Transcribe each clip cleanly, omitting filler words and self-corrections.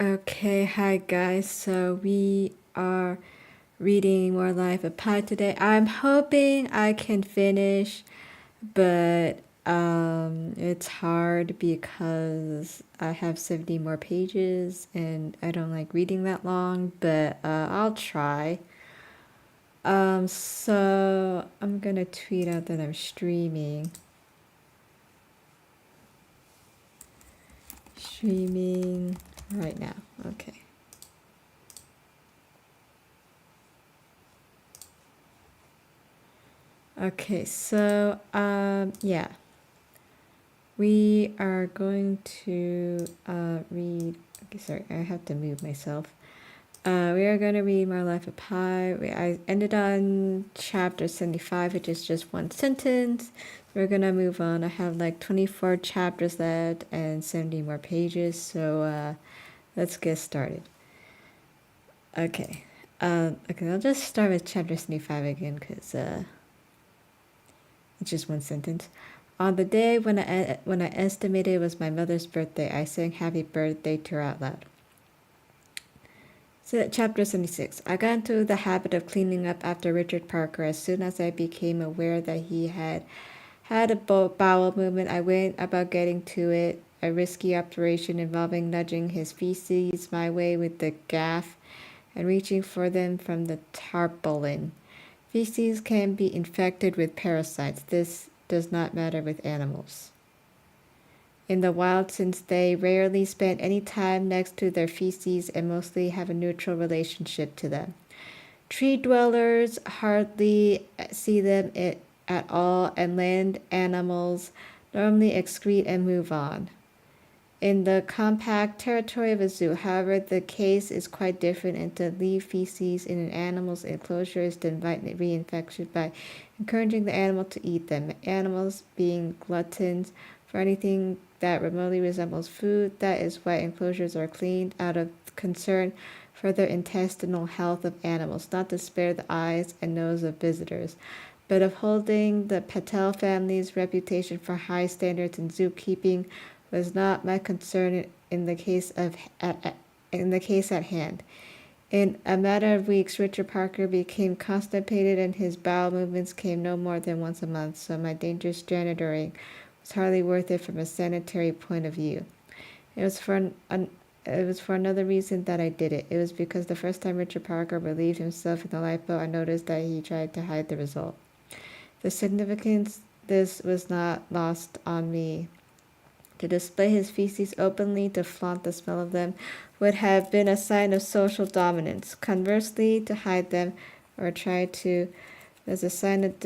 Okay, hi guys. So we are reading More Life of Pi today. I'm hoping I can finish, but it's hard because I have 70 more pages and I don't like reading that long, but I'll try. So I'm gonna tweet out that I'm streaming. Streaming right now. Okay. Okay, so yeah. We are going to read. Okay, sorry, I have to move myself. We are going to read My Life of Pi. I ended on chapter 75, which is just one sentence. We're going to move on. I have like 24 chapters left and 70 more pages, so let's get started. Okay. Okay, I'll just start with chapter 75 again because it's just one sentence. On the day when I estimated it was my mother's birthday, I sang happy birthday to her out loud. So, chapter 76. I got into the habit of cleaning up after Richard Parker as soon as I became aware that he had had a bowel movement. I went about getting to it, a risky operation involving nudging his feces my way with the gaff and reaching for them from the tarpaulin. Feces can be infected with parasites. This does not matter with animals in the wild, since they rarely spend any time next to their feces and mostly have a neutral relationship to them. Tree dwellers hardly see them at all, and land animals normally excrete and move on. In the compact territory of a zoo, however, the case is quite different, and to leave feces in an animal's enclosure is to invite reinfection by encouraging the animal to eat them. Animals being gluttons for anything that remotely resembles food, that is why enclosures are cleaned out of concern for the intestinal health of animals, not to spare the eyes and nose of visitors, but of holding the Patel family's reputation for high standards in zookeeping was not my concern in the case at hand. In a matter of weeks, Richard Parker became constipated and his bowel movements came no more than once a month, so my dangerous janitoring was hardly worth it from a sanitary point of view. It was for another reason that I did it. It was because the first time Richard Parker relieved himself in the lifeboat, I noticed that he tried to hide the result. The significance this was not lost on me. To display his feces openly, to flaunt the smell of them, would have been a sign of social dominance. Conversely, to hide them or try to was a sign of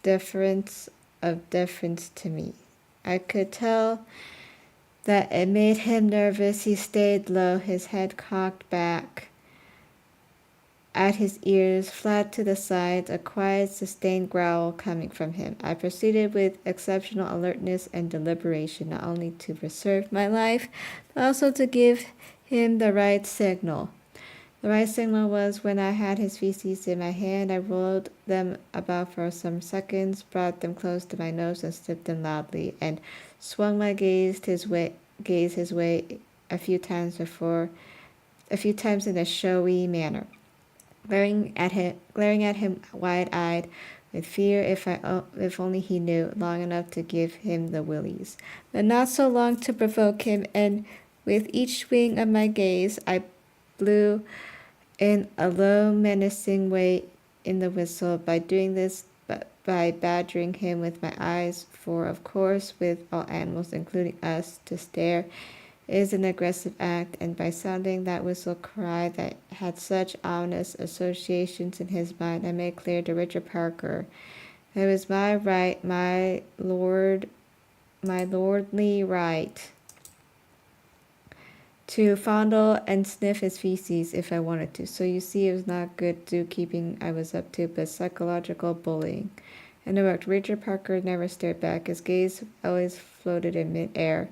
deference to me. I could tell that it made him nervous. He stayed low, his head cocked back at his ears, flat to the sides, a quiet, sustained growl coming from him. I proceeded with exceptional alertness and deliberation, not only to preserve my life, but also to give him the right signal. The right signal was when I had his feces in my hand. I rolled them about for some seconds, brought them close to my nose, and sniffed them loudly, and swung my gaze his way a few times in a showy manner, glaring at him wide-eyed with fear. If only he knew long enough to give him the willies, but not so long to provoke him. And with each swing of my gaze, I blew in a low, menacing way in the whistle. By doing this, by badgering him with my eyes, for of course, with all animals, including us, to stare is an aggressive act, and by sounding that whistle cry that had such ominous associations in his mind, I made clear to Richard Parker that it was my right, my lordly right, to fondle and sniff his feces if I wanted to. So you see, it was not good zookeeping I was up to, but psychological bullying. And it worked. Richard Parker never stared back. His gaze always floated in mid-air,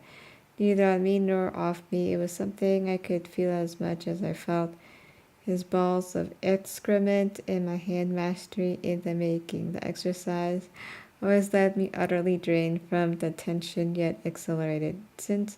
neither on me nor off me. It was something I could feel as much as I felt his balls of excrement in my hand. Mastery in the making. The exercise always left me utterly drained from the tension, yet exhilarated. Since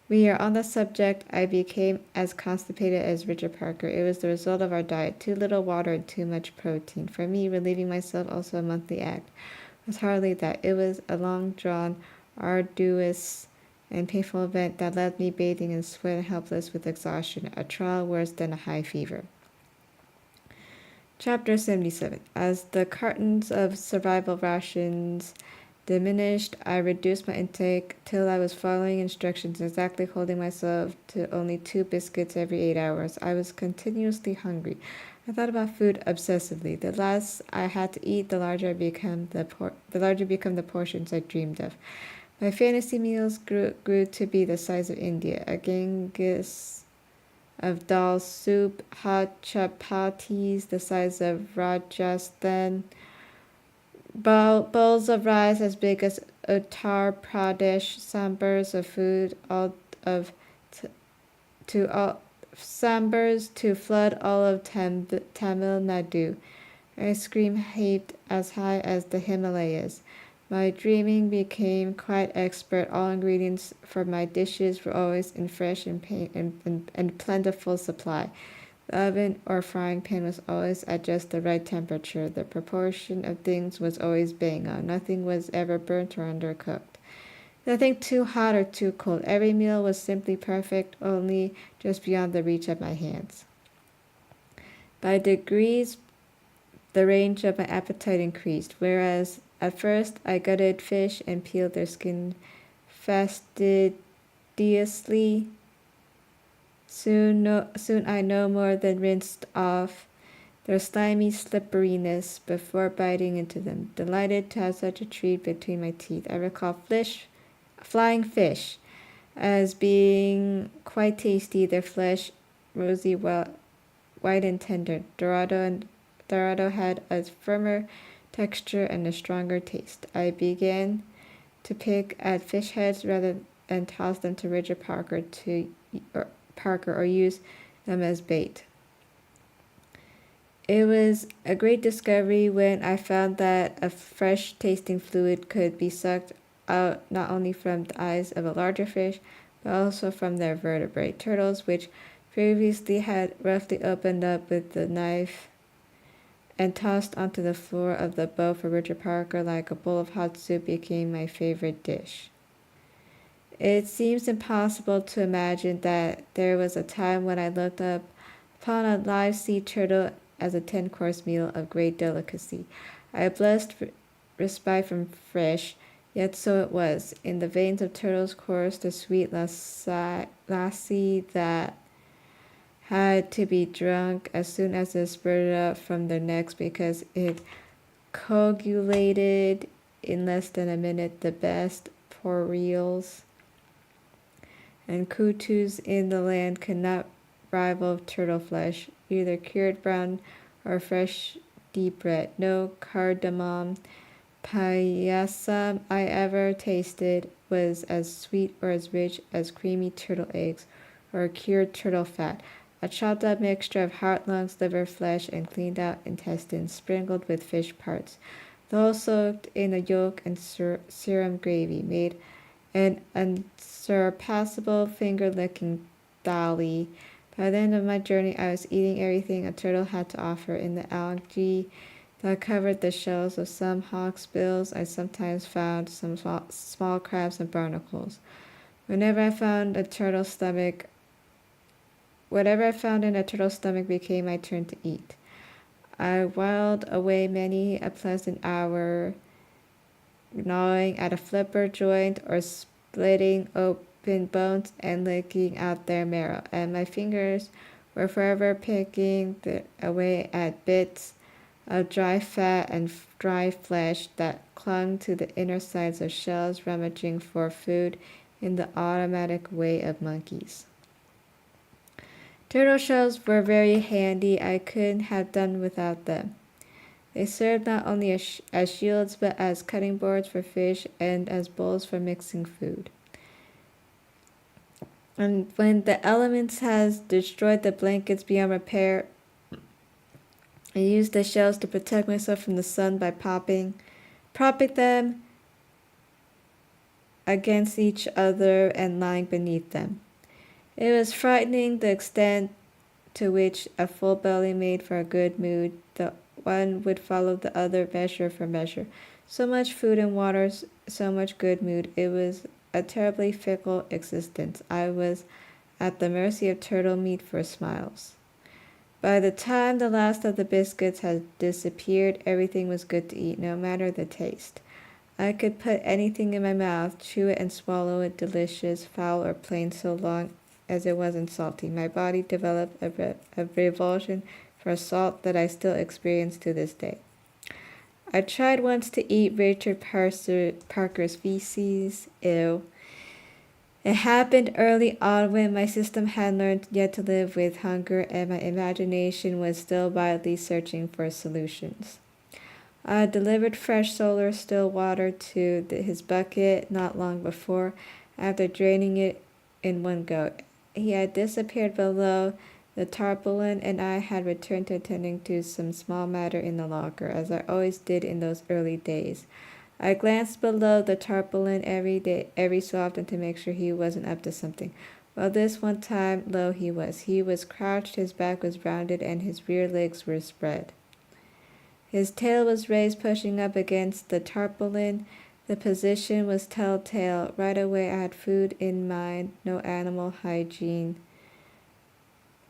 We are on the subject. I became as constipated as Richard Parker. It was the result of our diet. Too little water and too much protein. For me, relieving myself also a monthly act. It was hardly that. It was a long drawn, arduous, and painful event that left me bathing in sweat and helpless with exhaustion. A trial worse than a high fever. Chapter 77. As the cartons of survival rations diminished, I reduced my intake till I was following instructions, exactly holding myself to only 2 biscuits every 8 hours. I was continuously hungry. I thought about food obsessively. The less I had to eat, the larger become the portions I dreamed of. My fantasy meals grew to be the size of India, a Genghis of dal soup, hot chapatis the size of Rajasthan, bowls of rice as big as Uttar Pradesh, sambars of food, all of to all sambars to flood all of Tamil Nadu. Ice cream heaped as high as the Himalayas. My dreaming became quite expert. All ingredients for my dishes were always in fresh and plentiful supply. The oven or frying pan was always at just the right temperature. The proportion of things was always bang on. Nothing was ever burnt or undercooked. Nothing too hot or too cold. Every meal was simply perfect, only just beyond the reach of my hands. By degrees, the range of my appetite increased, whereas at first I gutted fish and peeled their skin fastidiously. Soon I no more than rinsed off their slimy slipperiness before biting into them, delighted to have such a treat between my teeth. I recall flying fish as being quite tasty, their flesh rosy, white and tender. Dorado had a firmer texture and a stronger taste. I began to pick at fish heads rather than toss them to Richard Parker or use them as bait. It was a great discovery when I found that a fresh tasting fluid could be sucked out not only from the eyes of a larger fish, but also from their vertebrae. Turtles, which previously had roughly opened up with the knife and tossed onto the floor of the boat for Richard Parker like a bowl of hot soup, became my favorite dish. It seems impossible to imagine that there was a time when I looked up upon a live sea turtle as a 10-course meal of great delicacy. I blessed respite from fish, yet so it was. In the veins of turtles coursed the sweet lassi that had to be drunk as soon as it spurted up from their necks because it coagulated in less than a minute. The best porreals and kutus in the land could not rival turtle flesh, either cured brown or fresh deep red. No cardamom payasam I ever tasted was as sweet or as rich as creamy turtle eggs or cured turtle fat. A chopped up mixture of heart, lungs, liver, flesh, and cleaned out intestines, sprinkled with fish parts. The whole soaked in a yolk and serum gravy, made an unsurpassable finger-licking dali. By the end of my journey, I was eating everything a turtle had to offer. In the algae that covered the shells of some hawksbills, I sometimes found some small crabs and barnacles. Whatever I found in a turtle's stomach became my turn to eat. I whiled away many a pleasant hour gnawing at a flipper joint or splitting open bones and licking out their marrow, and my fingers were forever picking away at bits of dry fat and dry flesh that clung to the inner sides of shells, rummaging for food in the automatic way of monkeys. Turtle shells were very handy. I couldn't have done without them. They served not only as shields, but as cutting boards for fish and as bowls for mixing food. And when the elements has destroyed the blankets beyond repair, I used the shells to protect myself from the sun by propping them against each other and lying beneath them. It was frightening the extent to which a full belly made for a good mood. The one would follow the other measure for measure. So much food and water, so much good mood. It was a terribly fickle existence. I was at the mercy of turtle meat for smiles. By the time the last of the biscuits had disappeared, everything was good to eat, no matter the taste. I could put anything in my mouth, chew it and swallow it, delicious, foul, or plain, so long as it wasn't salty. My body developed a revulsion for salt that I still experience to this day. I tried once to eat Richard Parker's feces. Ew. It happened early on when my system had learned yet to live with hunger and my imagination was still wildly searching for solutions. I delivered fresh solar still water to his bucket not long before, after draining it in one go. He had disappeared below the tarpaulin, and I had returned to attending to some small matter in the locker, as I always did in those early days. I glanced below the tarpaulin every so often to make sure he wasn't up to something. Well, this one time, lo, he was. He was crouched, his back was rounded, and his rear legs were spread. His tail was raised, pushing up against the tarpaulin. The position was telltale. Right away, I had food in mind, no animal hygiene.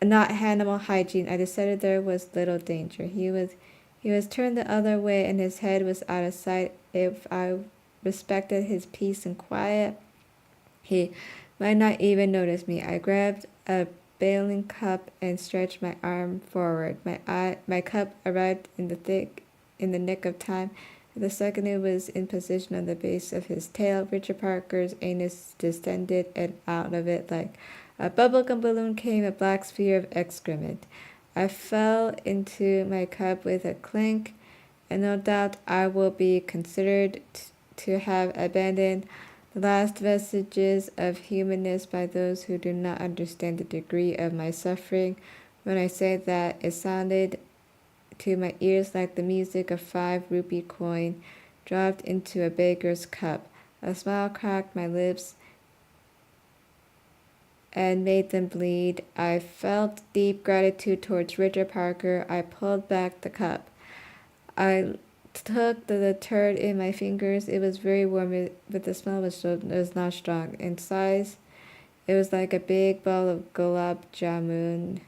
Not animal hygiene. I decided there was little danger. He was turned the other way, and his head was out of sight. If I respected his peace and quiet, he might not even notice me. I grabbed a bailing cup and stretched my arm forward. My cup arrived in the nick of time. The second it was in position on the base of his tail, Richard Parker's anus descended, and out of it, like a bubblegum balloon, came a black sphere of excrement. I fell into my cup with a clink, and no doubt I will be considered to have abandoned the last vestiges of humanness by those who do not understand the degree of my suffering when I say that it sounded to my ears like the music of 5 rupee coin dropped into a baker's cup. A smile cracked my lips and made them bleed. I felt deep gratitude towards Richard Parker. I pulled back the cup. I took the turd in my fingers. It was very warm, but the smell was not strong. In size, it was like a big ball of gulab jamun,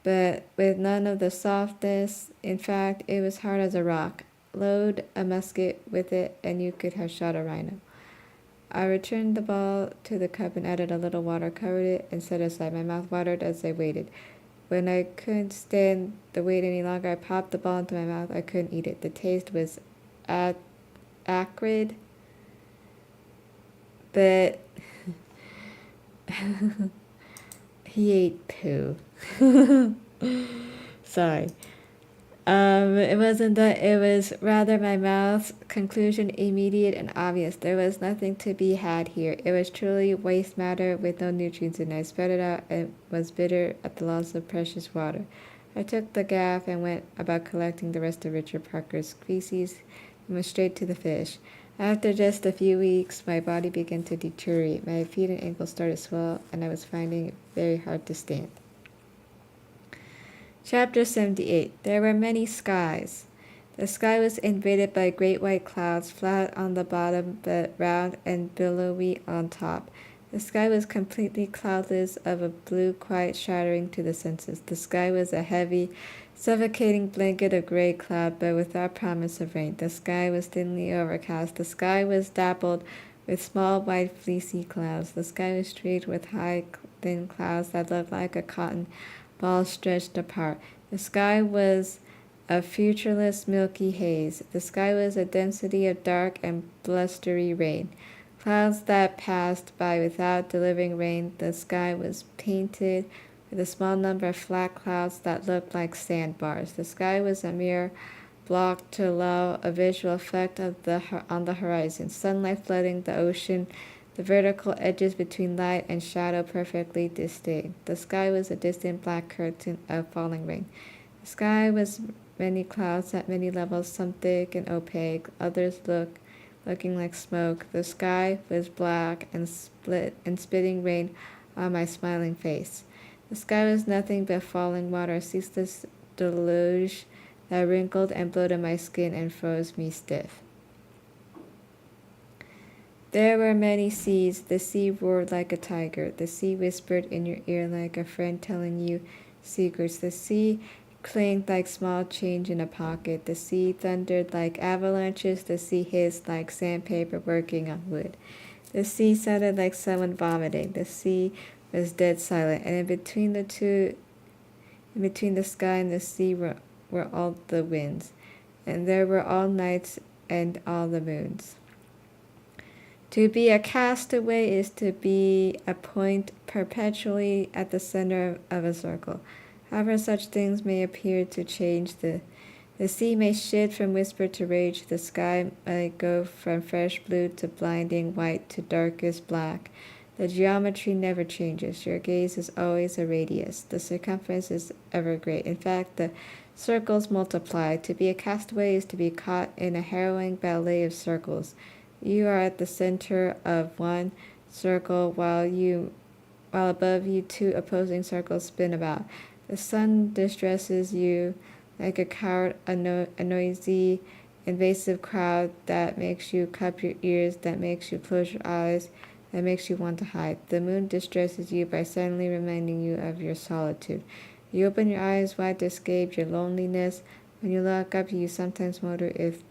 but with none of the softness. In fact, it was hard as a rock. Load a musket with it, and you could have shot a rhino. I returned the ball to the cup and added a little water, covered it, and set it aside. My mouth watered as I waited. When I couldn't stand the wait any longer, I popped the ball into my mouth. I couldn't eat it. The taste was acrid, but he ate poo. Sorry. It wasn't that, it was rather my mouth's conclusion, immediate and obvious. There was nothing to be had here. It was truly waste matter with no nutrients in it. I spat it out and was bitter at the loss of precious water. I took the gaff and went about collecting the rest of Richard Parker's feces and went straight to the fish. After just a few weeks, my body began to deteriorate. My feet and ankles started to swell, and I was finding it very hard to stand. Chapter 78. There were many skies. The sky was invaded by great white clouds, flat on the bottom but round and billowy on top. The sky was completely cloudless, of a blue quite shattering to the senses. The sky was a heavy, suffocating blanket of gray cloud, but without promise of rain. The sky was thinly overcast. The sky was dappled with small, white, fleecy clouds. The sky was streaked with high, thin clouds that looked like a cotton ball stretched apart. The sky was a featureless, milky haze. The sky was a density of dark and blustery rain. Clouds that passed by without delivering rain. The sky was painted with a small number of flat clouds that looked like sandbars. The sky was a mere block to allow a visual effect on the horizon. Sunlight flooding the ocean, the vertical edges between light and shadow perfectly distinct. The sky was a distant black curtain of falling rain. The sky was many clouds at many levels, some thick and opaque, others looking like smoke. The sky was black and spitting rain on my smiling face. The sky was nothing but falling water, a ceaseless deluge that wrinkled and bloated my skin and froze me stiff. There were many seas. The sea roared like a tiger. The sea whispered in your ear like a friend telling you secrets. The sea clanged like small change in a pocket. The sea thundered like avalanches. The sea hissed like sandpaper working on wood. The sea sounded like someone vomiting. The sea was dead silent, and in between the sky and the sea were all the winds, and there were all nights and all the moons. To be a castaway is to be a point perpetually at the center of a circle. However, such things may appear to change. The sea may shift from whisper to rage. The sky may go from fresh blue to blinding white to darkest black. The geometry never changes. Your gaze is always a radius. The circumference is ever great. In fact, the circles multiply. To be a castaway is to be caught in a harrowing ballet of circles. You are at the center of one circle while above you two opposing circles spin about. The sun distresses you like a coward, a noisy, invasive crowd that makes you cup your ears, that makes you close your eyes, that makes you want to hide. The moon distresses you by suddenly reminding you of your solitude. You open your eyes wide to escape your loneliness. When you look up, you sometimes wonder if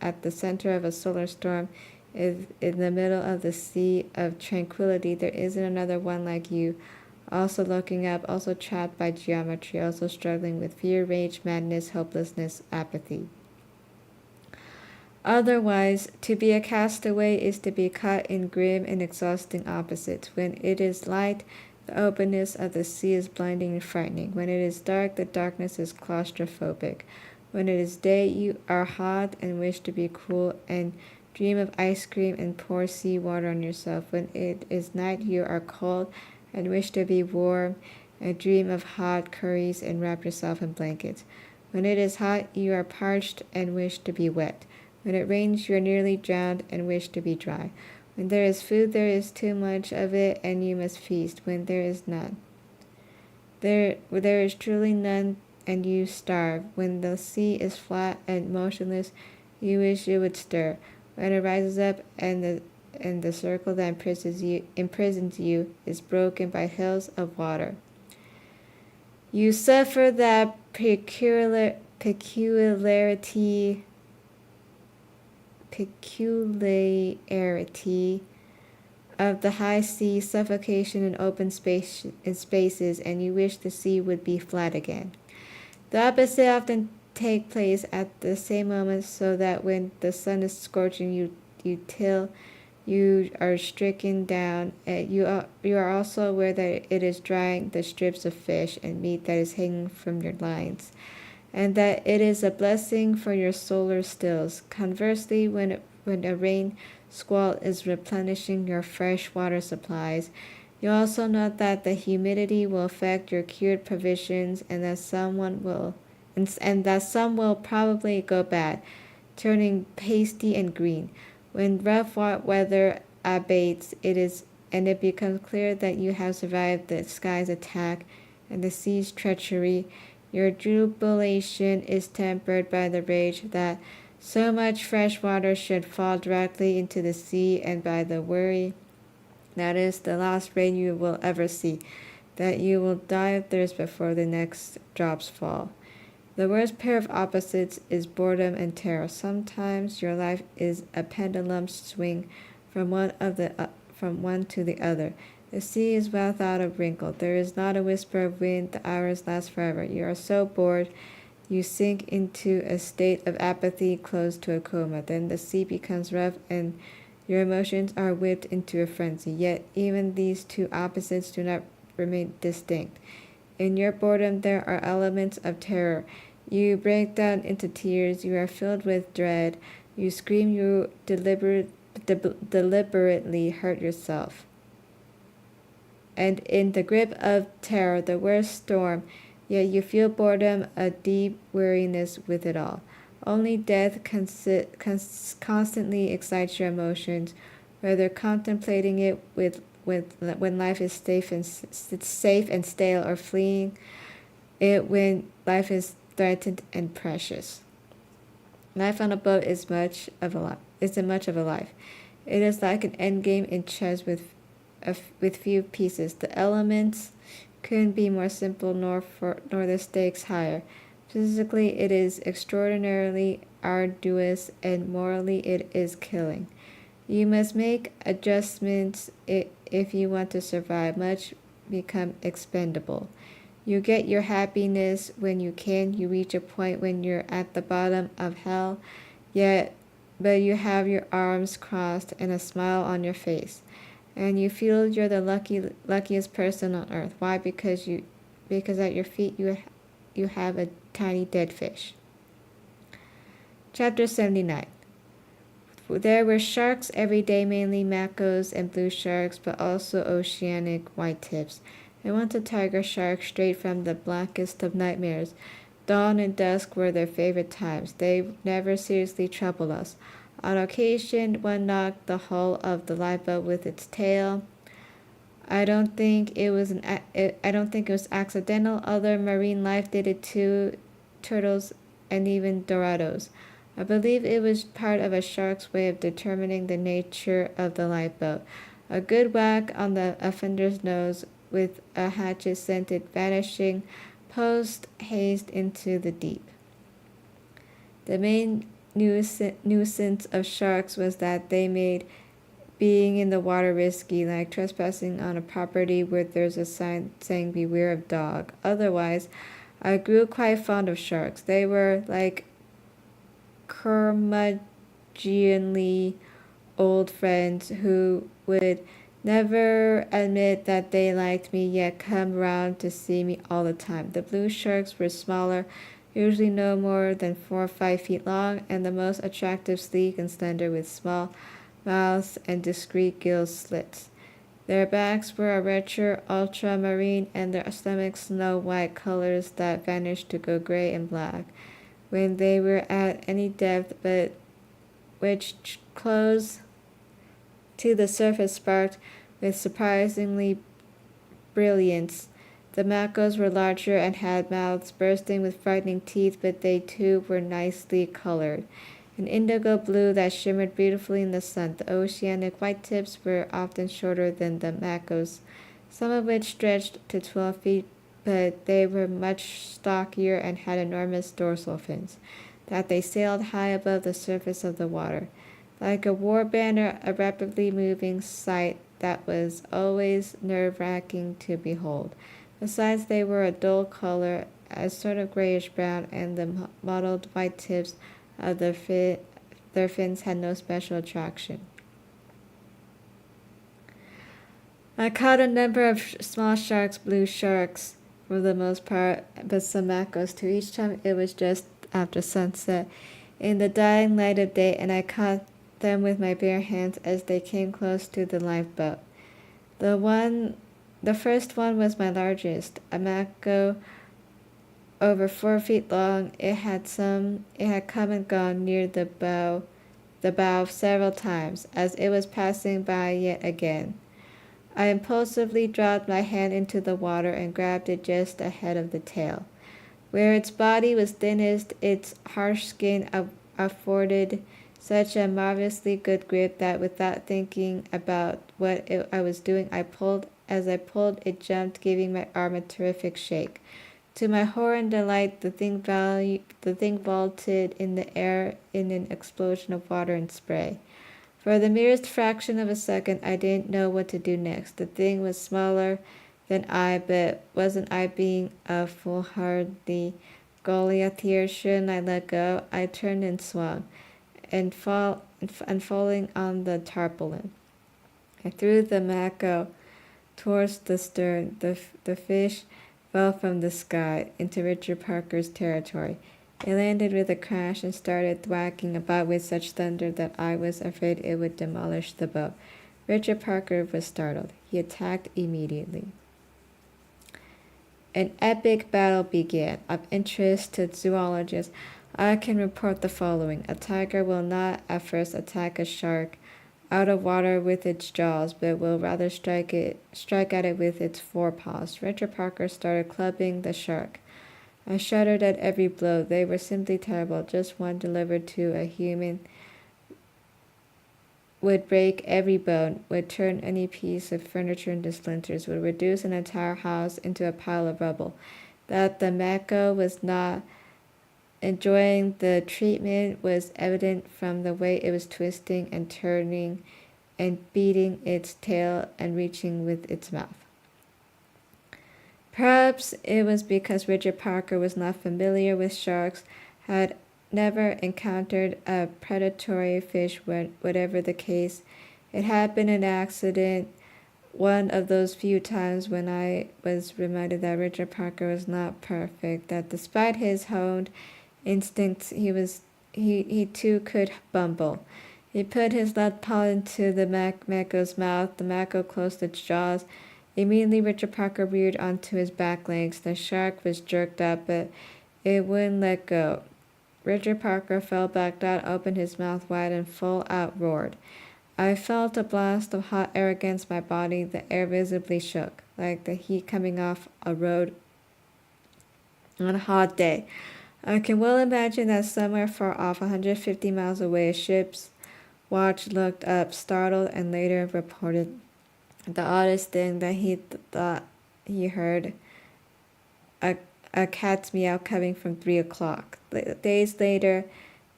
at the center of a solar storm, if in the middle of the sea of tranquility there isn't another one like you, also looking up, also trapped by geometry, also struggling with fear, rage, madness, hopelessness, apathy. Otherwise, to be a castaway is to be caught in grim and exhausting opposites. When it is light, the openness of the sea is blinding and frightening. When it is dark, the darkness is claustrophobic. When it is day, you are hot and wish to be cool and dream of ice cream and pour sea water on yourself. When it is night, you are cold and wish to be warm and dream of hot curries and wrap yourself in blankets. When it is hot, you are parched and wish to be wet. When it rains, you are nearly drowned and wish to be dry. When there is food, there is too much of it and you must feast. When there is none, there is truly none and you starve. When the sea is flat and motionless, you wish it would stir. When it rises up and the circle that imprisons you is broken by hills of water, you suffer that peculiarity of the high sea, suffocation in open spaces, and you wish the sea would be flat again. The opposite often take place at the same moment, so that when the sun is scorching you till you are stricken down, you are also aware that it is drying the strips of fish and meat that is hanging from your lines, and that it is a blessing for your solar stills. Conversely, when a rain squall is replenishing your fresh water supplies, you also note that the humidity will affect your cured provisions, and that some will probably go bad, turning pasty and green. When rough weather abates, it becomes clear that you have survived the sky's attack and the sea's treachery. Your jubilation is tempered by the rage that so much fresh water should fall directly into the sea, and by the worry that is the last rain you will ever see, that you will die of thirst before the next drops fall. The worst pair of opposites is boredom and terror. Sometimes your life is a pendulum swing from one to the other. The sea is without a wrinkle. There is not a whisper of wind. The hours last forever. You are so bored, you sink into a state of apathy close to a coma. Then the sea becomes rough and your emotions are whipped into a frenzy. Yet even these two opposites do not remain distinct. In your boredom there are elements of terror. You break down into tears. You are filled with dread. You scream. You deliberately hurt yourself. And in the grip of terror, the worst storm, yet you feel boredom, a deep weariness with it all. Only death constantly excites your emotions, whether contemplating it with when life is safe and stale, or fleeing it when life is threatened and precious. Life on a boat isn't much of a life. It is like an endgame in chess with few pieces. The elements couldn't be more simple, nor the stakes higher. Physically, it is extraordinarily arduous, and morally, it is killing. You must make adjustments if you want to survive. Much become expendable. You get your happiness when you can. You reach a point when you're at the bottom of hell, yet, but you have your arms crossed and a smile on your face, and you feel you're the luckiest person on earth. Why? Because at your feet you have a tiny dead fish. Chapter 79. There were sharks every day, mainly macos and blue sharks, but also oceanic white tips. I want a tiger shark straight from the blackest of nightmares. Dawn and dusk were their favorite times. They never seriously troubled us. On occasion, one knocked the hull of the lifeboat with its tail. I don't think it was accidental. Other marine life did it too, turtles and even dorados. I believe it was part of a shark's way of determining the nature of the lifeboat. A good whack on the offender's nose with a hatchet sent it vanishing post-haste into the deep. The main nuisance of sharks was that they made being in the water risky, like trespassing on a property where there's a sign saying beware of dog. Otherwise, I grew quite fond of sharks. They were like curmudgeonly old friends who would never admit that they liked me, yet come round to see me all the time. The blue sharks were smaller, usually no more than 4 or 5 feet long, and the most attractive, sleek and slender, with small mouths and discreet gill slits. Their backs were a richer ultramarine, and their stomachs snow-white colors that vanished to go gray and black when they were at any depth, but which close to the surface sparked with surprisingly brilliance. The macos were larger and had mouths bursting with frightening teeth, but they too were nicely colored, an indigo blue that shimmered beautifully in the sun. The oceanic white tips were often shorter than the macos, some of which stretched to 12 feet, but they were much stockier and had enormous dorsal fins, that they sailed high above the surface of the water, like a war banner, a rapidly moving sight that was always nerve-wracking to behold. Besides, they were a dull color, a sort of grayish-brown, and the mottled white tips of their fins had no special attraction. I caught a number of small sharks, blue sharks for the most part, but some macos too. Each time it was just after sunset, in the dying light of day, and I caught them with my bare hands as they came close to the lifeboat. The first one was my largest, a mako over 4 feet long. It had come and gone near the bow several times as it was passing by yet again. I impulsively dropped my hand into the water and grabbed it just ahead of the tail. Where its body was thinnest, its harsh skin afforded such a marvelously good grip that without thinking about what I was doing, as I pulled, it jumped, giving my arm a terrific shake. To my horror and delight, the thing vaulted in the air in an explosion of water and spray. For the merest fraction of a second, I didn't know what to do next. The thing was smaller than I, but wasn't I being a foolhardy Goliath here? Shouldn't I let go? I turned and swung, and falling on the tarpaulin, I threw the mako towards the stern. The fish fell from the sky into Richard Parker's territory. It landed with a crash and started thwacking about with such thunder that I was afraid it would demolish the boat. Richard Parker was startled. He attacked immediately. An epic battle began. Of interest to zoologists, I can report the following. A tiger will not at first attack a shark out of water with its jaws, but will rather strike at it with its forepaws. Richard Parker started clubbing the shark. I shuddered at every blow. They were simply terrible. Just one delivered to a human would break every bone, would turn any piece of furniture into splinters, would reduce an entire house into a pile of rubble. That the mako was not enjoying the treatment was evident from the way it was twisting and turning and beating its tail and reaching with its mouth. Perhaps it was because Richard Parker was not familiar with sharks, had never encountered a predatory fish, whatever the case. It had been an accident, one of those few times when I was reminded that Richard Parker was not perfect, that despite his honed instincts, he too could bumble. He put his left paw into the mako's mouth. The mako closed its jaws. Immediately, Richard Parker reared onto his back legs. The shark was jerked up, but it wouldn't let go. Richard Parker fell back down, opened his mouth wide, and full out roared. I felt a blast of hot air against my body. The air visibly shook, like the heat coming off a road on a hot day. I can well imagine that somewhere far off, 150 miles away, a ship's watch looked up, startled, and later reported the oddest thing that he thought he heard a cat's meow coming from 3 o'clock. Days later,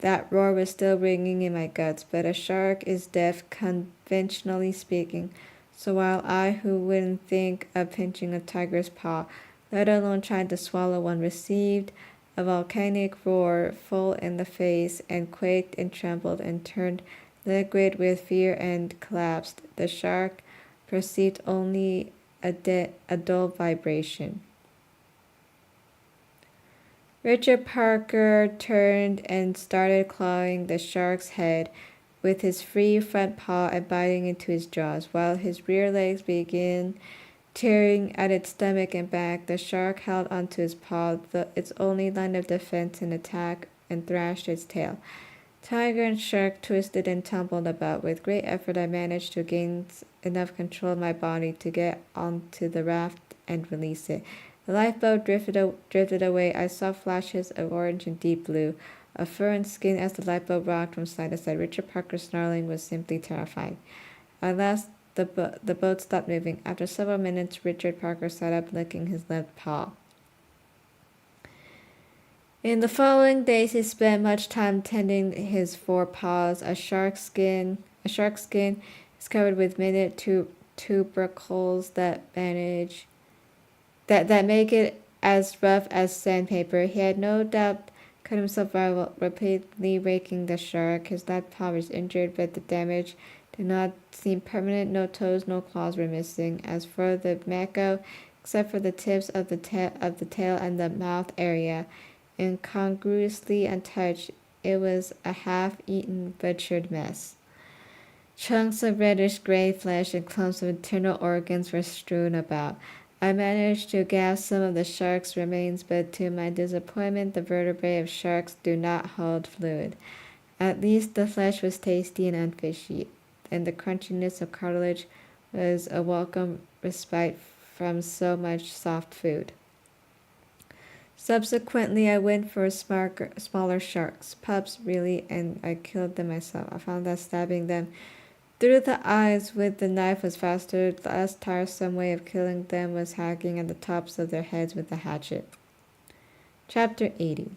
that roar was still ringing in my guts, but a shark is deaf, conventionally speaking. So while I, who wouldn't think of pinching a tiger's paw, let alone trying to swallow one, received a volcanic roar full in the face and quaked and trembled and turned liquid with fear and collapsed, the shark perceived only a dull vibration. Richard Parker turned and started clawing the shark's head with his free front paw and biting into his jaws, while his rear legs began tearing at its stomach and back. The shark held onto his paw, its only line of defense and attack, and thrashed its tail. Tiger and shark twisted and tumbled about. With great effort, I managed to gain enough control of my body to get onto the raft and release it. The lifeboat drifted away. I saw flashes of orange and deep blue, of fur and skin as the lifeboat rocked from side to side. Richard Parker's snarling was simply terrifying. At last, the boat stopped moving. After several minutes, Richard Parker sat up, licking his left paw. In the following days, he spent much time tending his forepaws. A shark's skin is covered with minute tubercles that make it as rough as sandpaper. He had no doubt cut himself while repeatedly raking the shark. His left paw was injured, but the damage did not seem permanent. No toes, no claws were missing. As for the mako, except for the tips of the tail and the mouth area, incongruously untouched, it was a half-eaten, butchered mess. Chunks of reddish-gray flesh and clumps of internal organs were strewn about. I managed to gasp some of the shark's remains, but to my disappointment, the vertebrae of sharks do not hold fluid. At least the flesh was tasty and unfishy, and the crunchiness of cartilage was a welcome respite from so much soft food. Subsequently, I went for smaller sharks, pups really, and I killed them myself. I found that stabbing them through the eyes with the knife was faster. The less tiresome way of killing them was hacking at the tops of their heads with a hatchet. Chapter 80.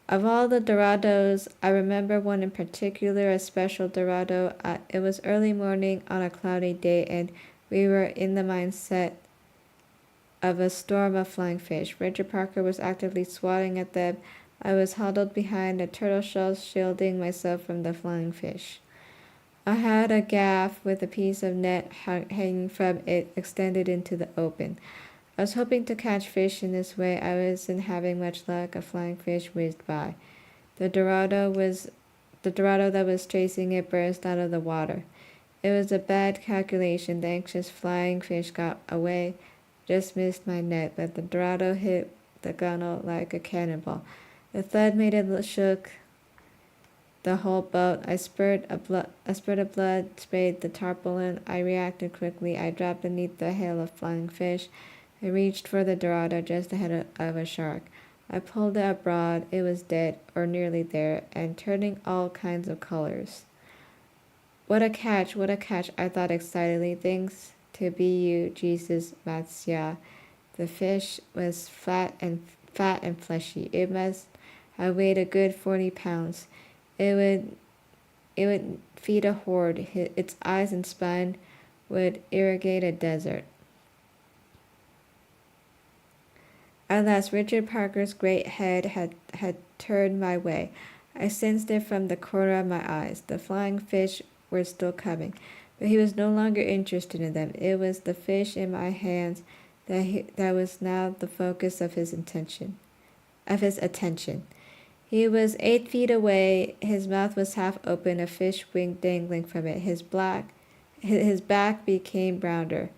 Of all the Dorados, I remember one in particular, a special Dorado. It was early morning on a cloudy day, and we were in the mindset of a storm of flying fish. Richard Parker was actively swatting at them. I was huddled behind a turtle shell, shielding myself from the flying fish. I had a gaff with a piece of net hanging from it extended into the open. I was hoping to catch fish in this way. I wasn't having much luck. A flying fish whizzed by. The Dorado that was chasing it burst out of the water. It was a bad calculation. The anxious flying fish got away, just missed my net, but the Dorado hit the gunnel like a cannonball. The thud made it shook the whole boat. A spurt of blood sprayed the tarpaulin. I reacted quickly. I dropped beneath the hail of flying fish. I reached for the Dorado just ahead of a shark. I pulled it abroad. It was dead, or nearly there, and turning all kinds of colors. What a catch, what a catch, I thought excitedly. Thanks to be you, Jesus Matsya. The fish was fat and fleshy. It must have weighed a good 40 pounds. It would feed a horde. Its eyes and spine would irrigate a desert. At last, Richard Parker's great head had turned my way. I sensed it from the corner of my eyes. The flying fish were still coming, but he was no longer interested in them. It was the fish in my hands that was now the focus of his attention. He was 8 feet away. His mouth was half open, a fish wing dangling from it. His back became rounder.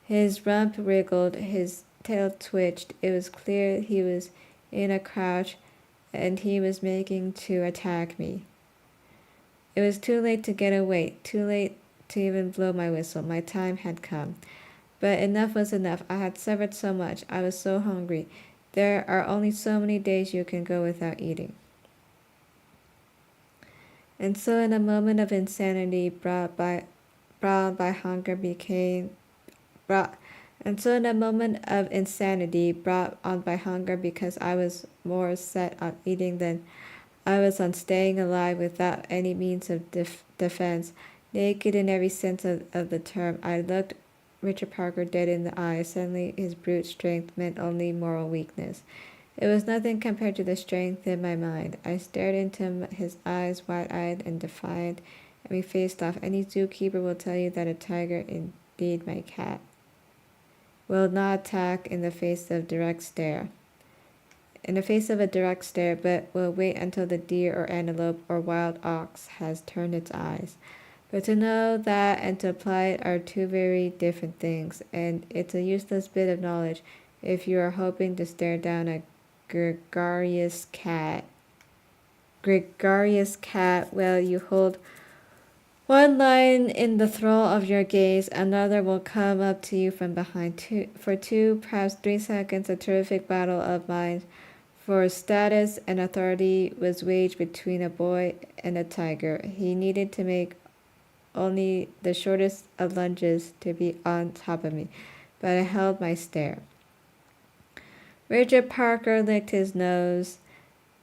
His rump wriggled. His tail twitched. It was clear he was in a crouch, and he was making to attack me. It was too late to get away, too late to even blow my whistle. My time had come. But enough was enough. I had suffered so much. I was so hungry. There are only so many days you can go without eating. And so in a moment of insanity brought on by hunger because I was more set on eating than I was on staying alive without any means of defense, naked in every sense of the term, I looked Richard Parker dead in the eye. Suddenly his brute strength meant only moral weakness. It was nothing compared to the strength in my mind. I stared into his eyes, wide-eyed and defiant, and we faced off. Any zookeeper will tell you that a tiger, indeed my cat, will not attack in the face of a direct stare, but will wait until the deer or antelope or wild ox has turned its eyes. But to know that and to apply it are two very different things, and it's a useless bit of knowledge if you are hoping to stare down a gregarious cat. Well, you hold one lion in the thrall of your gaze, another will come up to you from behind. For 2, perhaps 3 seconds, a terrific battle of minds for status and authority was waged between a boy and a tiger. He needed to make only the shortest of lunges to be on top of me, but I held my stare. Richard Parker licked his nose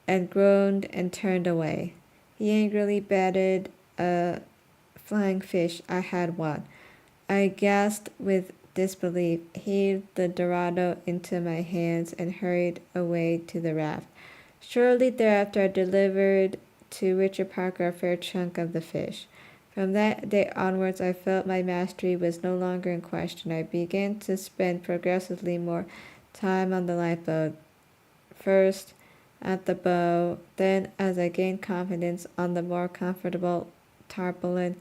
and groaned and turned away. He angrily batted a flying fish. I had won. I gasped with disbelief, heaved the Dorado into my hands, and hurried away to the raft. Shortly thereafter, I delivered to Richard Parker a fair chunk of the fish. From that day onwards, I felt my mastery was no longer in question. I began to spend progressively more time on the lifeboat, first at the bow, then, as I gained confidence, on the more comfortable tarpaulin.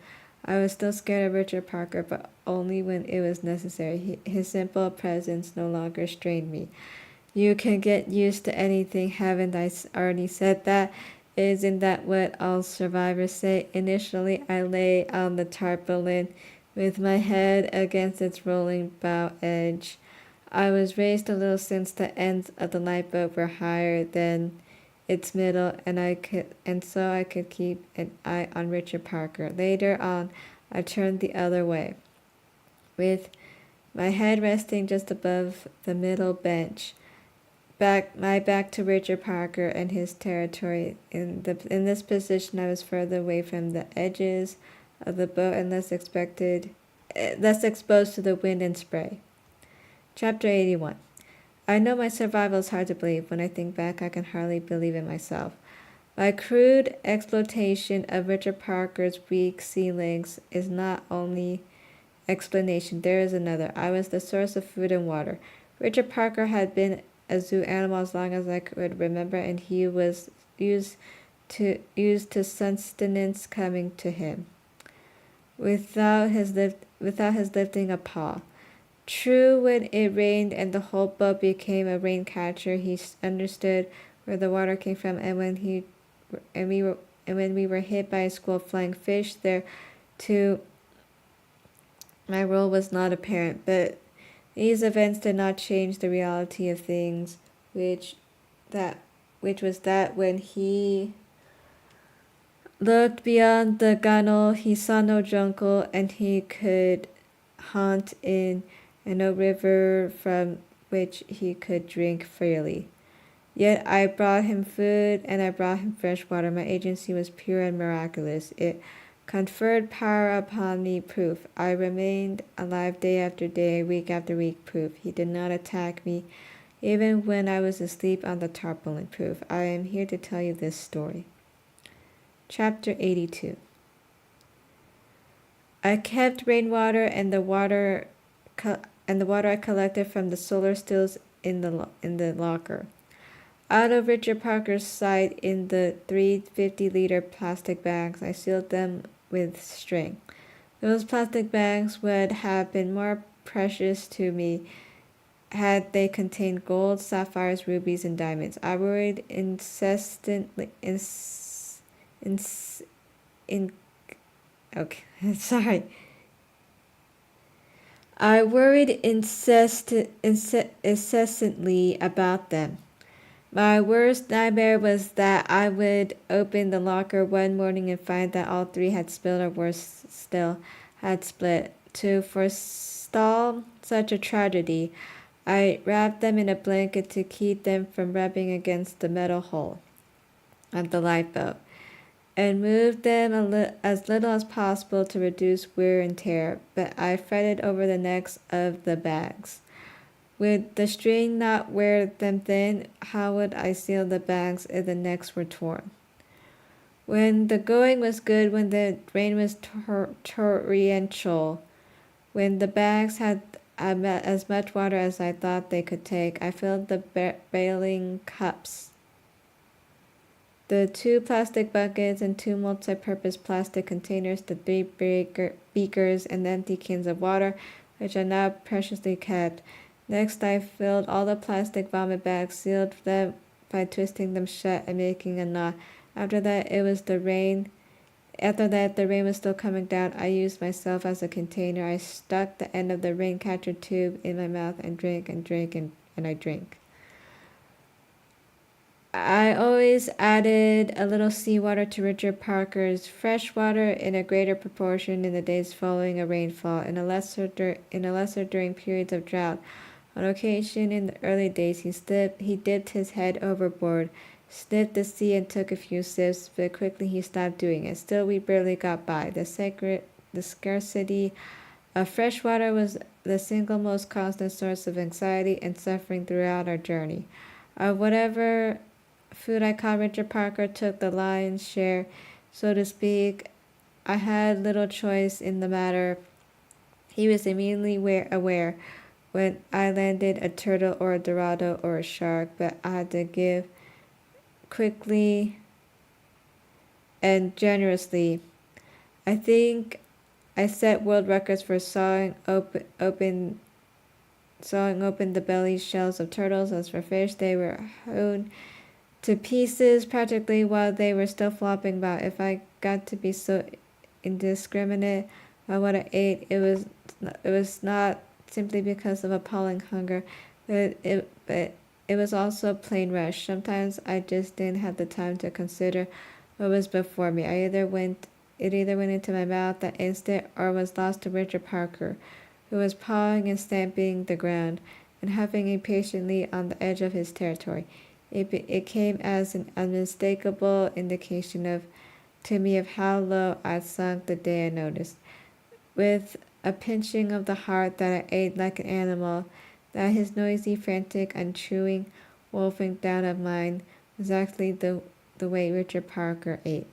I was still scared of Richard Parker, but only when it was necessary. His simple presence no longer strained me. You can get used to anything, haven't I already said that? Isn't that what all survivors say? Initially, I lay on the tarpaulin with my head against its rolling bow edge. I was raised a little since the ends of the lifeboat were higher than its middle, and so I could keep an eye on Richard Parker. Later on, I turned the other way, with my head resting just above the middle bench. My back to Richard Parker and his territory. In this position, I was further away from the edges of the boat and less exposed to the wind and spray. Chapter 81. I know my survival is hard to believe. When I think back, I can hardly believe it myself. My crude exploitation of Richard Parker's weak sea legs is not only explanation. There is another. I was the source of food and water. Richard Parker had been a zoo animal as long as I could remember, and he was used to sustenance coming to him without his lifting a paw. True, when it rained and the whole boat became a rain catcher, he understood where the water came from, and and when we were hit by a school of flying fish there too, my role was not apparent, but these events did not change the reality of things, which that which was that when he looked beyond the gunwale, he saw no jungle, and he could hunt in, and no river from which he could drink freely. Yet I brought him food, and I brought him fresh water. My agency was pure and miraculous. It conferred power upon me, proof. I remained alive day after day, week after week, proof. He did not attack me, even when I was asleep on the tarpaulin, proof. I am here to tell you this story. Chapter 82. I kept rainwater and the water I collected from the solar stills in the locker. Out of Richard Parker's sight in the 350-liter plastic bags, I sealed them with string. Those plastic bags would have been more precious to me had they contained gold, sapphires, rubies, and diamonds. I worried incessantly. Sorry. I worried incessantly about them. My worst nightmare was that I would open the locker one morning and find that all three had spilled, or worse still, had split. To forestall such a tragedy, I wrapped them in a blanket to keep them from rubbing against the metal hull of the lifeboat, and moved them as little as possible to reduce wear and tear, but I fretted over the necks of the bags. Would the string not wear them thin? How would I seal the bags if the necks were torn? When the going was good, when the rain was torrential, when the bags had as much water as I thought they could take, I filled the bailing cups. The 2 plastic buckets and 2 multi-purpose plastic containers, the 3 beakers, and the empty cans of water, which I now preciously kept. Next, I filled all the plastic vomit bags, sealed them by twisting them shut and making a knot. After that, the rain was still coming down. I used myself as a container. I stuck the end of the rain catcher tube in my mouth and drank and I drank. I always added a little seawater to Richard Parker's fresh water in a greater proportion in the days following a rainfall, in a lesser during periods of drought. On occasion in the early days, he dipped his head overboard, sniffed the sea, and took a few sips, but quickly he stopped doing it. Still, we barely got by. The scarcity of fresh water was the single most constant source of anxiety and suffering throughout our journey. Of whatever food I caught, Richard Parker took the lion's share, so to speak. I had little choice in the matter. He was immediately aware when I landed a turtle or a dorado or a shark, but I had to give quickly and generously. I think I set world records for sawing open the belly shells of turtles. As for fish, they were hewn to pieces practically while they were still flopping about. If I got to be so indiscriminate about what I ate, it was not simply because of appalling hunger, but it was also plain rush. Sometimes I just didn't have the time to consider what was before me. It either went into my mouth that instant or was lost to Richard Parker, who was pawing and stamping the ground and huffing impatiently on the edge of his territory. It came as an unmistakable indication to me of how low I'd sunk the day I noticed, with a pinching of the heart, that I ate like an animal, that his noisy, frantic, unchewing wolfing down of mine was exactly the way Richard Parker ate.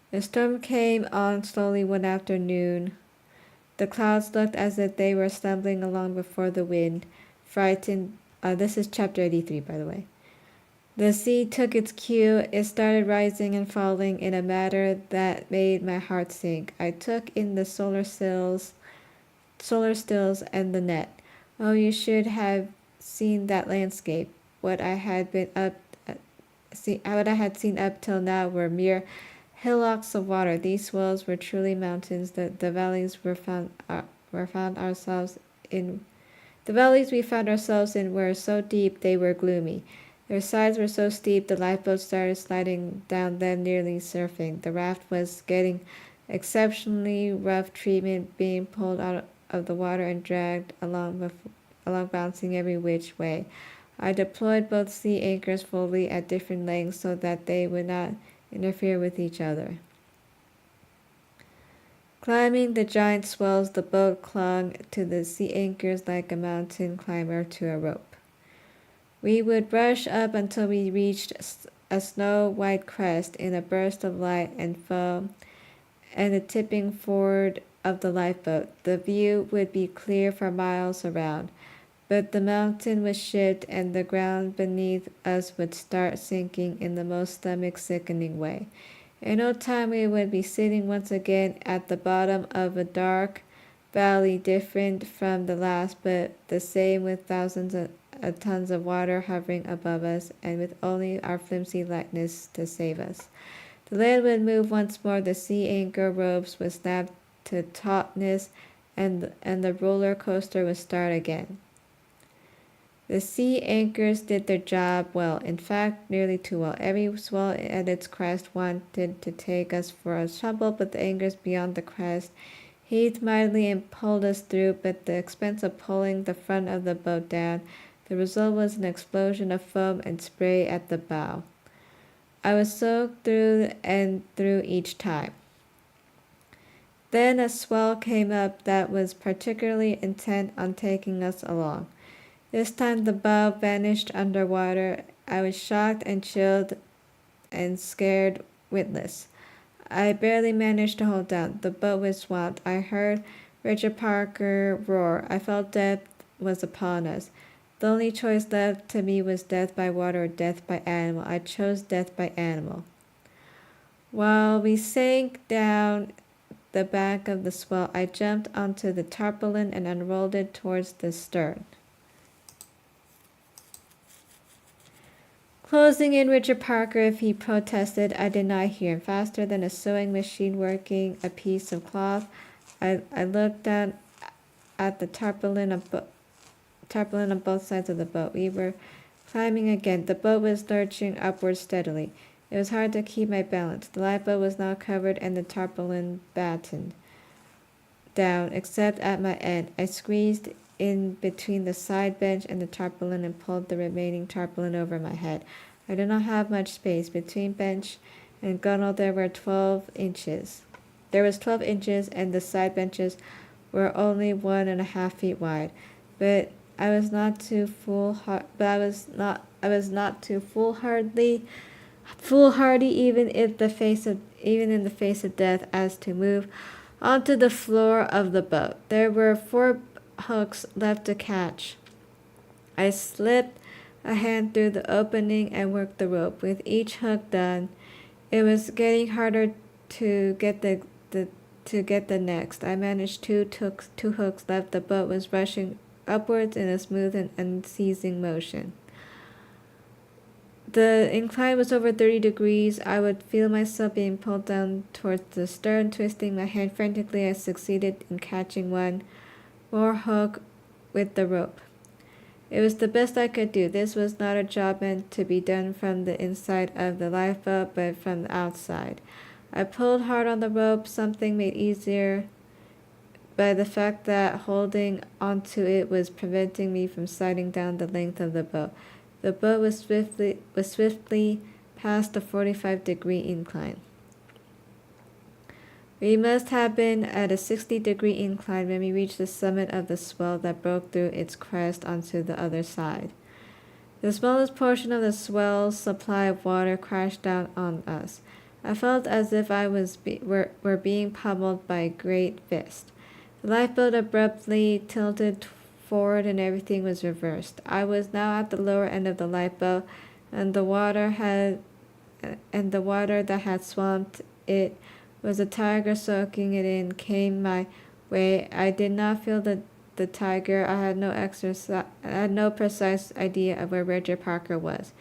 The storm came on slowly one afternoon. The clouds looked as if they were stumbling along before the wind, frightened. This is chapter 83, by the way. The sea took its cue. It started rising and falling in a manner that made my heart sink. I took in the solar stills and the net. Oh, you should have seen that landscape. What I had been up what I had seen up till now were mere hillocks of water. These swells were truly mountains. The valleys were found ourselves in. The valleys we found ourselves in were so deep they were gloomy. Their sides were so steep the lifeboat started sliding down them, nearly surfing. The raft was getting exceptionally rough treatment, being pulled out of the water and dragged along bouncing every which way. I deployed both sea anchors fully at different lengths so that they would not interfere with each other. Climbing the giant swells, the boat clung to the sea anchors like a mountain climber to a rope. We would rush up until we reached a snow-white crest in a burst of light and foam and the tipping forward of the lifeboat. The view would be clear for miles around, but the mountain would shift and the ground beneath us would start sinking in the most stomach-sickening way. In no time we would be sitting once again at the bottom of a dark valley, different from the last, but the same, with thousands of tons of water hovering above us, and with only our flimsy lightness to save us. The land would move once more, the sea anchor ropes would snap to tautness, and the roller coaster would start again. The sea anchors did their job well, in fact, nearly too well. Every swell at its crest wanted to take us for a tumble, but the anchors beyond the crest heaved mightily and pulled us through, but at the expense of pulling the front of the boat down. The result was an explosion of foam and spray at the bow. I was soaked through and through each time. Then a swell came up that was particularly intent on taking us along. This time the bow vanished under water. I was shocked and chilled and scared witless. I barely managed to hold down. The boat was swamped. I heard Richard Parker roar. I felt death was upon us. The only choice left to me was death by water or death by animal. I chose death by animal. While we sank down the back of the swell, I jumped onto the tarpaulin and unrolled it towards the stern. Closing in Richard Parker, if he protested, I did not hear him. Faster than a sewing machine working a piece of cloth, I looked down at the tarpaulin on both sides of the boat. We were climbing again. The boat was lurching upward steadily. It was hard to keep my balance. The lifeboat was now covered and the tarpaulin battened down, except at my end. I squeezed in between the side bench and the tarpaulin and pulled the remaining tarpaulin over my head. I did not have much space. Between bench and gunwale there was 12 inches. And the side benches were only 1.5 feet wide. But I was not too foolhardy even in the face of death as to move onto the floor of the boat. There were 4 hooks left to catch. I slipped a hand through the opening and worked the rope. With each hook done, it was getting harder to get the next. I managed two hooks left. The boat was rushing upwards in a smooth and unceasing motion. The incline was over 30 degrees. I would feel myself being pulled down towards the stern. Twisting my hand frantically, I succeeded in catching one more hook with the rope. It was the best I could do. This was not a job meant to be done from the inside of the lifeboat, but from the outside. I pulled hard on the rope, something made easier by the fact that holding onto it was preventing me from sliding down the length of the boat. The boat was swiftly past the 45-degree incline. We must have been at a 60-degree incline when we reached the summit of the swell that broke through its crest onto the other side. The smallest portion of the swell's supply of water crashed down on us. I felt as if I were being pummeled by a great fist. The lifeboat abruptly tilted forward and everything was reversed. I was now at the lower end of the lifeboat, and the water that had swamped it was a tiger soaking it in came my way. I did not feel the tiger. I had no precise idea of where Richard Parker was.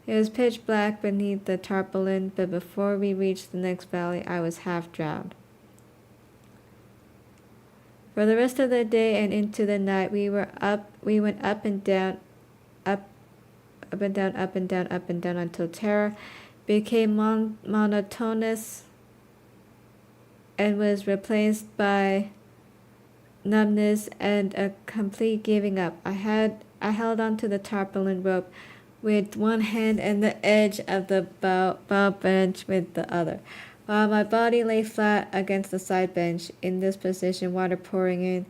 It was pitch black beneath the tarpaulin, but before we reached the next valley, I was half drowned. For the rest of the day and into the night, we went up and down, up and down, up and down, up and down until terror became monotonous and was replaced by numbness and a complete giving up. I held onto the tarpaulin rope with one hand and the edge of the bow bench with the other, while my body lay flat against the side bench. In this position, water pouring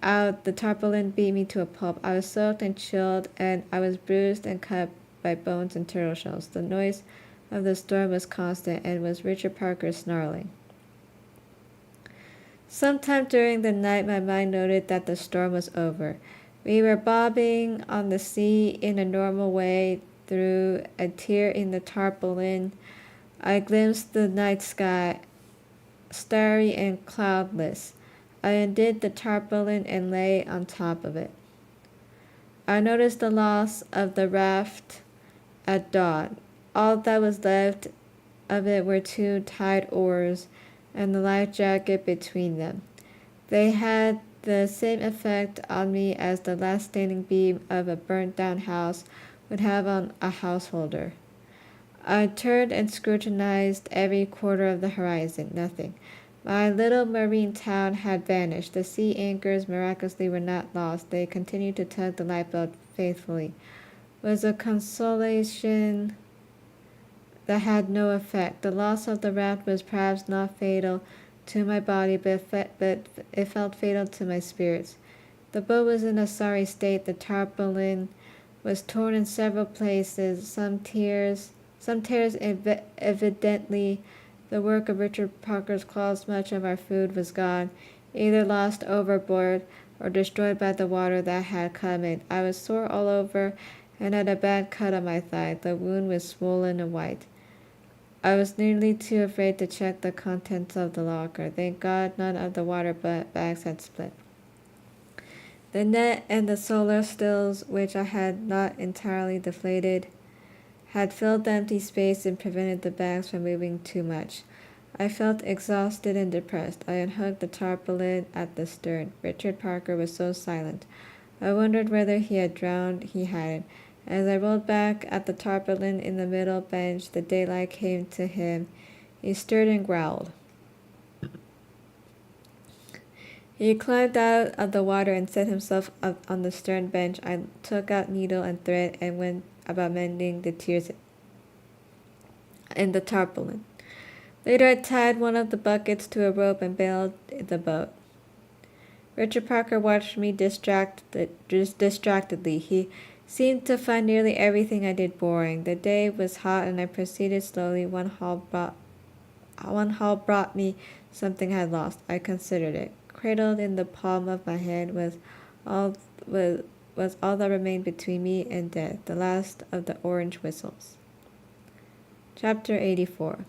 out, the tarpaulin beat me to a pulp. I was soaked and chilled, and I was bruised and cut by bones and turtle shells. The noise of the storm was constant, and was Richard Parker snarling. Sometime during the night, my mind noted that the storm was over. We were bobbing on the sea in a normal way. Through a tear in the tarpaulin, I glimpsed the night sky, starry and cloudless. I undid the tarpaulin and lay on top of it. I noticed the loss of the raft at dawn. All that was left of it were two tied oars and the life jacket between them. They had the same effect on me as the last standing beam of a burnt-down house would have on a householder. I turned and scrutinized every quarter of the horizon. Nothing. My little marine town had vanished. The sea anchors miraculously were not lost. They continued to tug the lifeboat faithfully. It was a consolation that had no effect. The loss of the raft was perhaps not fatal to my body, but it felt fatal to my spirits. The boat was in a sorry state. The tarpaulin was torn in several places. Some tears evidently the work of Richard Parker's claws. Much of our food was gone, either lost overboard or destroyed by the water that had come in. I was sore all over and had a bad cut on my thigh. The wound was swollen and white. I was nearly too afraid to check the contents of the locker. Thank God none of the water bags had split. The net and the solar stills, which I had not entirely deflated, had filled the empty space and prevented the bags from moving too much. I felt exhausted and depressed. I unhooked the tarpaulin at the stern. Richard Parker was so silent. I wondered whether he had drowned. He hadn't. As I rolled back at the tarpaulin in the middle bench, the daylight came to him. He stirred and growled. He climbed out of the water and set himself up on the stern bench. I took out needle and thread and went about mending the tears in the tarpaulin. Later, I tied one of the buckets to a rope and bailed the boat. Richard Parker watched me distractedly. He seemed to find nearly everything I did boring. The day was hot, and I proceeded slowly. One haul brought me something I had lost. I considered it. Cradled in the palm of my hand was all that remained between me and death, the last of the orange whistles. Chapter 84.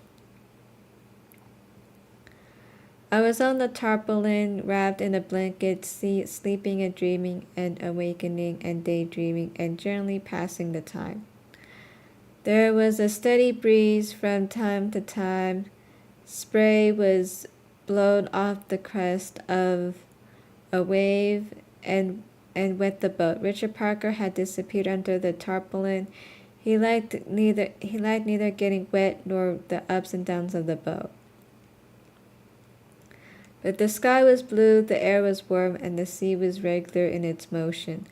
I was on the tarpaulin, wrapped in a blanket, sleeping and dreaming and awakening and daydreaming and generally passing the time. There was a steady breeze from time to time. Spray was blown off the crest of a wave and wet the boat. Richard Parker had disappeared under the tarpaulin. He liked neither getting wet nor the ups and downs of the boat. But the sky was blue, the air was warm, and the sea was regular in its motion.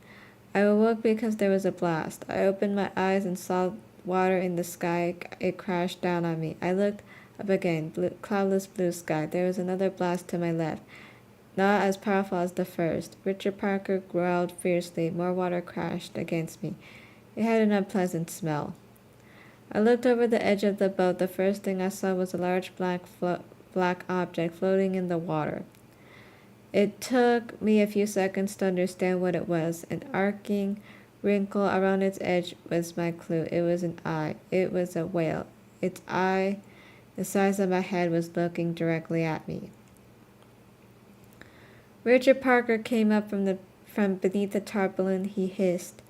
I awoke because there was a blast. I opened my eyes and saw water in the sky. It crashed down on me. I looked up again. Cloudless blue sky. There was another blast to my left, not as powerful as the first. Richard Parker growled fiercely. More water crashed against me. It had an unpleasant smell. I looked over the edge of the boat. The first thing I saw was a large black object floating in the water. It took me a few seconds to understand what it was. An arcing wrinkle around its edge was my clue. It was an eye. It was a whale. Its eye, the size of my head, was looking directly at me. Richard Parker came up from beneath the tarpaulin. He hissed.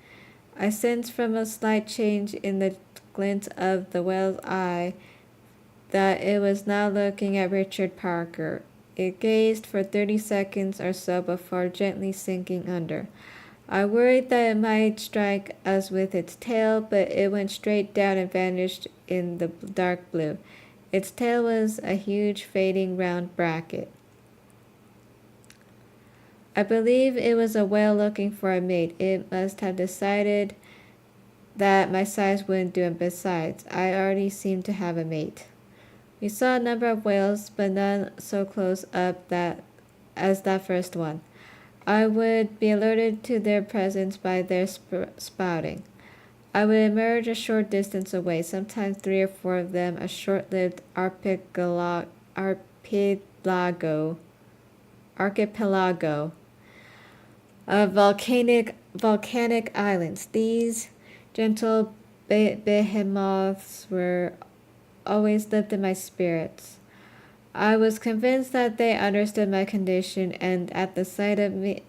I sensed from a slight change in the glint of the whale's eye that it was now looking at Richard Parker. It gazed for 30 seconds or so before gently sinking under. I worried that it might strike us with its tail, but it went straight down and vanished in the dark blue. Its tail was a huge fading round bracket. I believe it was a whale looking for a mate. It must have decided that my size wouldn't do, and besides, I already seemed to have a mate. We saw a number of whales, but none so close up as that first one. I would be alerted to their presence by their spouting. I would emerge a short distance away, sometimes 3 or 4 of them, a short-lived archipelago of volcanic islands. These gentle behemoths were always lifted my spirits. I was convinced that they understood my condition, and at the sight of me,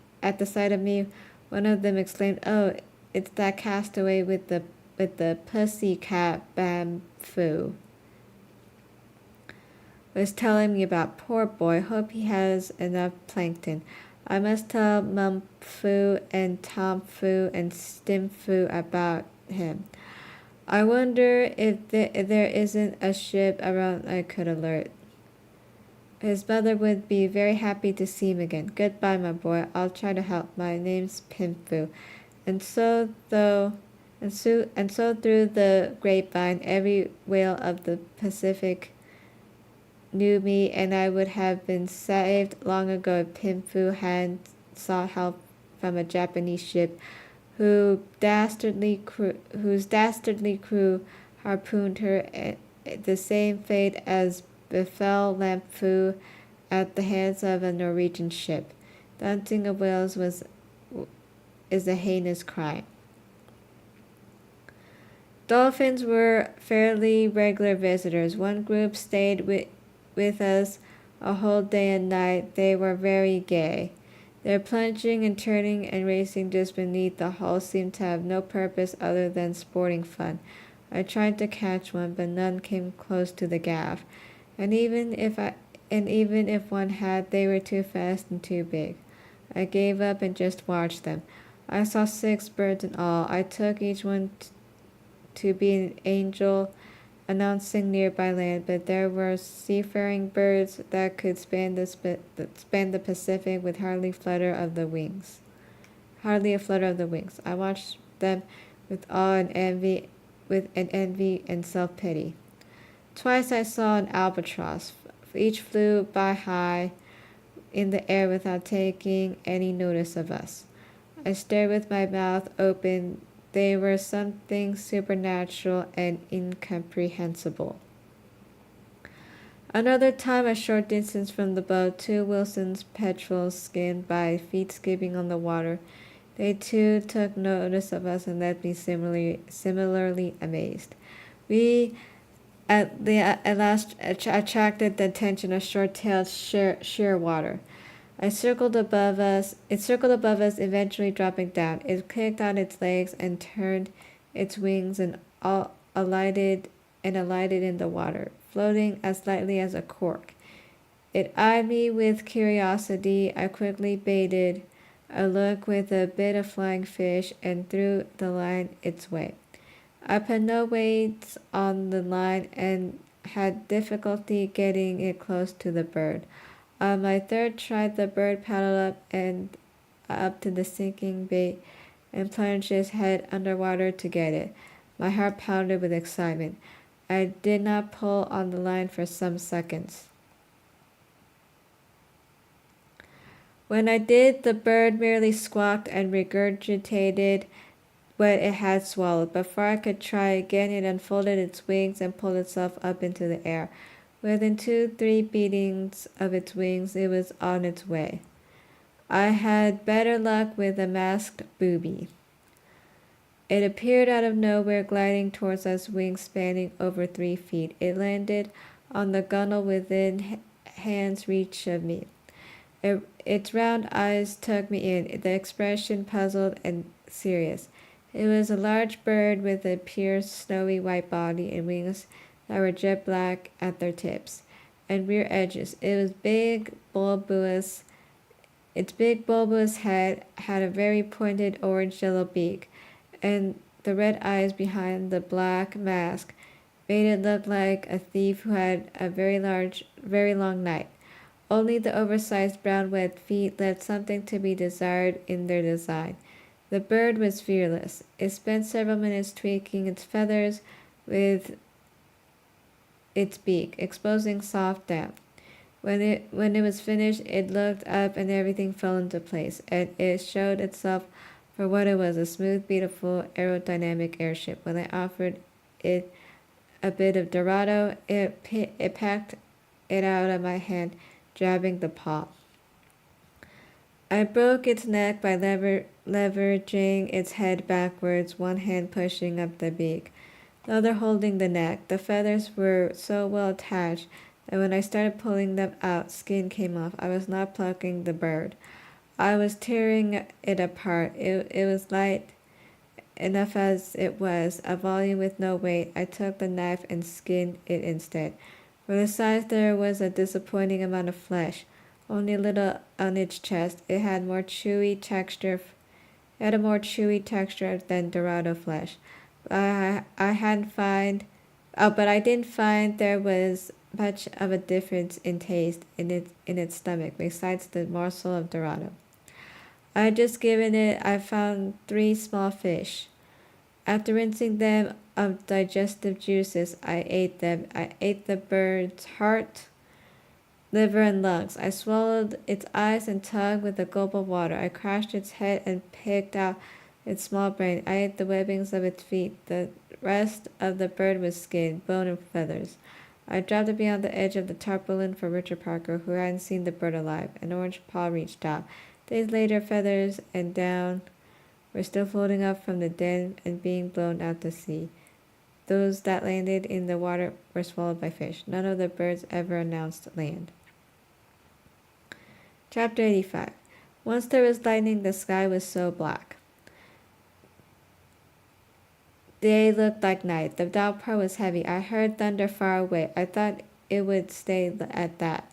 one of them exclaimed, "Oh, it's that castaway with the pussycat bamboo." Was telling me about. Poor boy, hope he has enough plankton. I must tell Mum Fu and Tom Fu and Stim Fu about him. I wonder if there isn't a ship around I could alert. His mother would be very happy to see him again. Goodbye, my boy. I'll try to help. My name's Pin Fu. And so through the grapevine, every whale of the Pacific knew me, and I would have been saved long ago if Pin Fu hadn't sought help from a Japanese ship whose dastardly crew harpooned her. The same fate as befell Lamp Fu at the hands of a Norwegian ship. The hunting of whales is a heinous crime. Dolphins were fairly regular visitors. One group stayed with us a whole day and night. They were very gay. Their plunging and turning and racing just beneath the hull seemed to have no purpose other than sporting fun. I tried to catch one, but none came close to the gaff. And even if one had, they were too fast and too big. I gave up and just watched them. I saw 6 birds in all. I took each one to be an angel announcing nearby land, but there were seafaring birds that could span the Pacific with hardly a flutter of the wings. I watched them with awe and envy, and self-pity. Twice I saw an albatross. Each flew by high in the air without taking any notice of us. I stared with my mouth open. They were something supernatural and incomprehensible. Another time, a short distance from the boat, 2 Wilson's petrels skimmed by, feet skipping on the water. They too took notice of us and left me similarly amazed. We at last attracted the attention of short-tailed shearwater. It circled above us, eventually dropping down. It kicked out its legs and turned its wings and alighted in the water, floating as lightly as a cork. It eyed me with curiosity. I quickly baited a look with a bit of flying fish and threw the line its way. I put no weights on the line and had difficulty getting it close to the bird. On my third try, the bird paddled up to the sinking bait and plunged his head underwater to get it. My heart pounded with excitement. I did not pull on the line for some seconds. When I did, the bird merely squawked and regurgitated what it had swallowed. Before I could try again, it unfolded its wings and pulled itself up into the air. Within 2-3 beatings of its wings, it was on its way. I had better luck with a masked booby. It appeared out of nowhere, gliding towards us, wings spanning over 3 feet. It landed on the gunwale within hand's reach of me. Its round eyes took me in, the expression puzzled and serious. It was a large bird with a pure snowy white body and wings that were jet black at their tips and rear edges. Its big bulbous head had a very pointed orange-yellow beak, and the red eyes behind the black mask made it look like a thief who had a very long night. Only the oversized brown webbed feet left something to be desired in their design. The bird was fearless. It spent several minutes tweaking its feathers with its beak, exposing soft down. When it was finished, it looked up and everything fell into place, and it showed itself for what it was, a smooth, beautiful, aerodynamic airship. When I offered it a bit of Dorado, it packed it out of my hand, jabbing the paw. I broke its neck by leveraging its head backwards, one hand pushing up the beak, the other holding the neck. The feathers were so well attached that when I started pulling them out, skin came off. I was not plucking the bird. I was tearing it apart. It was light enough as it was, a volume with no weight. I took the knife and skinned it instead. For the size, there was a disappointing amount of flesh, only a little on its chest. It had a more chewy texture than Dorado flesh. But I didn't find there was much of a difference in taste in its stomach, besides the morsel of Dorado. I found 3 small fish. After rinsing them of digestive juices, I ate them. I ate the bird's heart, liver, and lungs. I swallowed its eyes and tongue with a gulp of water. I crushed its head and picked out its small brain. I ate the webbings of its feet. The rest of the bird was skin, bone, and feathers. I dropped it beyond the edge of the tarpaulin for Richard Parker, who hadn't seen the bird alive. An orange paw reached out. Days later, feathers and down were still floating up from the den and being blown out to sea. Those that landed in the water were swallowed by fish. None of the birds ever announced land. Chapter 85. Once there was lightning, the sky was so black. Day looked like night. The downpour was heavy. I heard thunder far away. I thought it would stay at that.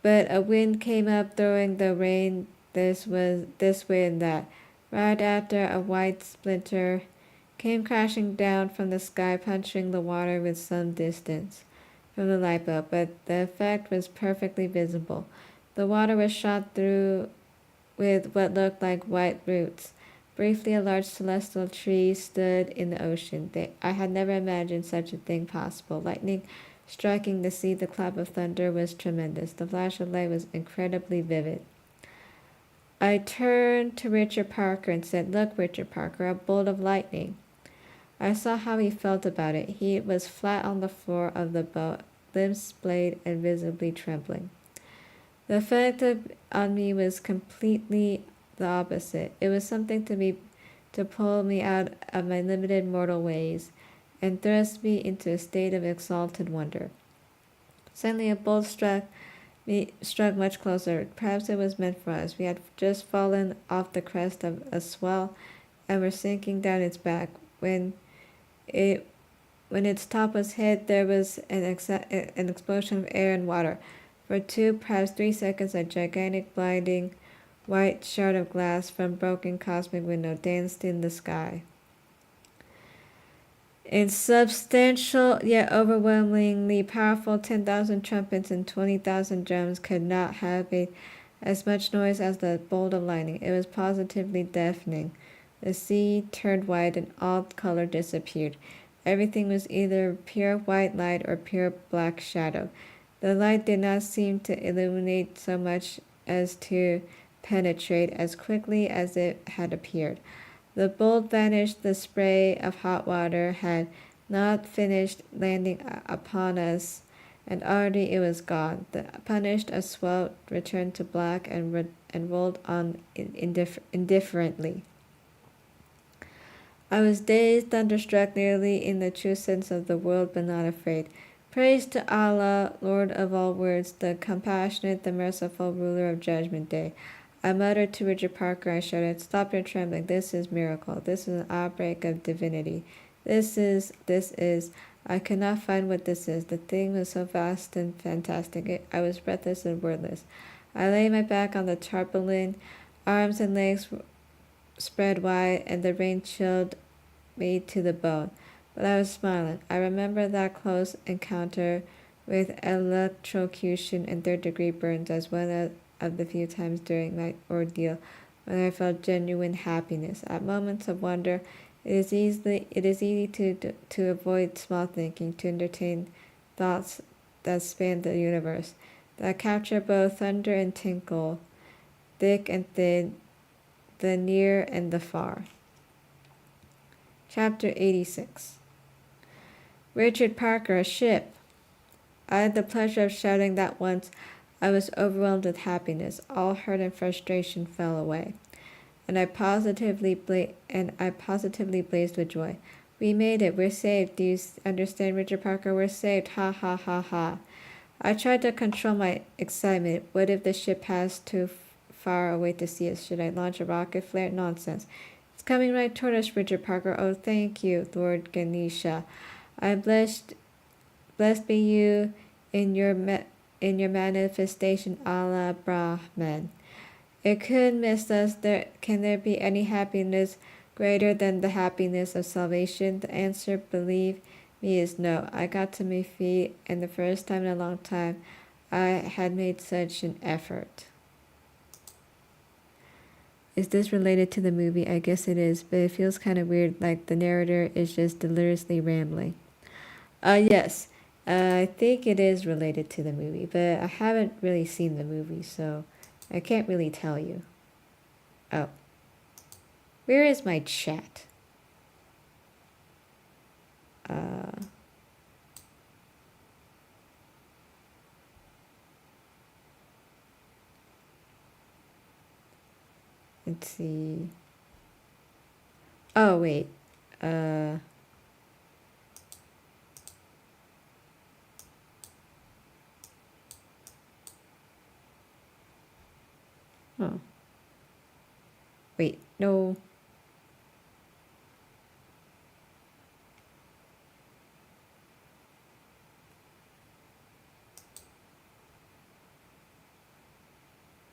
But a wind came up, throwing the rain this way and that. Right after, a white splinter came crashing down from the sky, puncturing the water with some distance from the light bulb, but the effect was perfectly visible. The water was shot through with what looked like white roots. Briefly, a large celestial tree stood in the ocean. I had never imagined such a thing possible. Lightning striking the sea, the clap of thunder was tremendous. The flash of light was incredibly vivid. I turned to Richard Parker and said, "Look, Richard Parker, a bolt of lightning." I saw how he felt about it. He was flat on the floor of the boat, limbs splayed and visibly trembling. The effect on me was completely the opposite. It was something to pull me out of my limited mortal ways and thrust me into a state of exalted wonder. Suddenly a bolt struck much closer. Perhaps it was meant for us. We had just fallen off the crest of a swell and were sinking down its back. When its top was hit, there was an explosion of air and water. For 2, perhaps 3 seconds, a gigantic, blinding white shard of glass from broken cosmic window danced in the sky. Insubstantial yet overwhelmingly powerful 10,000 trumpets and 20,000 drums could not have made as much noise as the bolt of lightning. It was positively deafening. The sea turned white and all color disappeared. Everything was either pure white light or pure black shadow. The light did not seem to illuminate so much as to penetrate as quickly as it had appeared. The bolt vanished. The spray of hot water had not finished landing upon us, and already it was gone. The punished aswell returned to black and rolled on indifferently. I was dazed, thunderstruck, nearly in the true sense of the word, but not afraid. Praise to Allah, Lord of all worlds, the compassionate, the merciful ruler of Judgment Day. I muttered to Richard Parker. I shouted, "Stop your trembling. This is miracle. This is an outbreak of divinity. This is. I could not find what this is. The thing was so vast and fantastic. I was breathless and wordless. I lay my back on the tarpaulin, arms and legs spread wide, and the rain chilled me to the bone. But I was smiling. I remember that close encounter with electrocution and third-degree burns as one of the few times during my ordeal when I felt genuine happiness. At moments of wonder, it is easy to avoid small thinking, to entertain thoughts that span the universe, that capture both thunder and tinkle, thick and thin, the near and the far. Chapter 86. Richard Parker, a ship. I had the pleasure of shouting that once. I was overwhelmed with happiness. All hurt and frustration fell away, and I positively blazed with joy. We made it. We're saved. Do you understand, Richard Parker? We're saved. Ha ha ha ha. I tried to control my excitement. What if the ship passed too far away to see us? Should I launch a rocket flare? Nonsense. It's coming right toward us, Richard Parker. Oh, thank you, Lord Ganesha. I blessed be you in your manifestation, Allah Brahman. It could miss us. Can there be any happiness greater than the happiness of salvation? The answer, believe me, is no. I got to my feet, and the first time in a long time, I had made such an effort. Is this related to the movie? I guess it is, but it feels kind of weird, like the narrator is just deliriously rambling. Yes, I think it is related to the movie, but I haven't really seen the movie, so I can't really tell you. Oh. Where is my chat? Let's see. Oh, wait. Oh. Wait, no.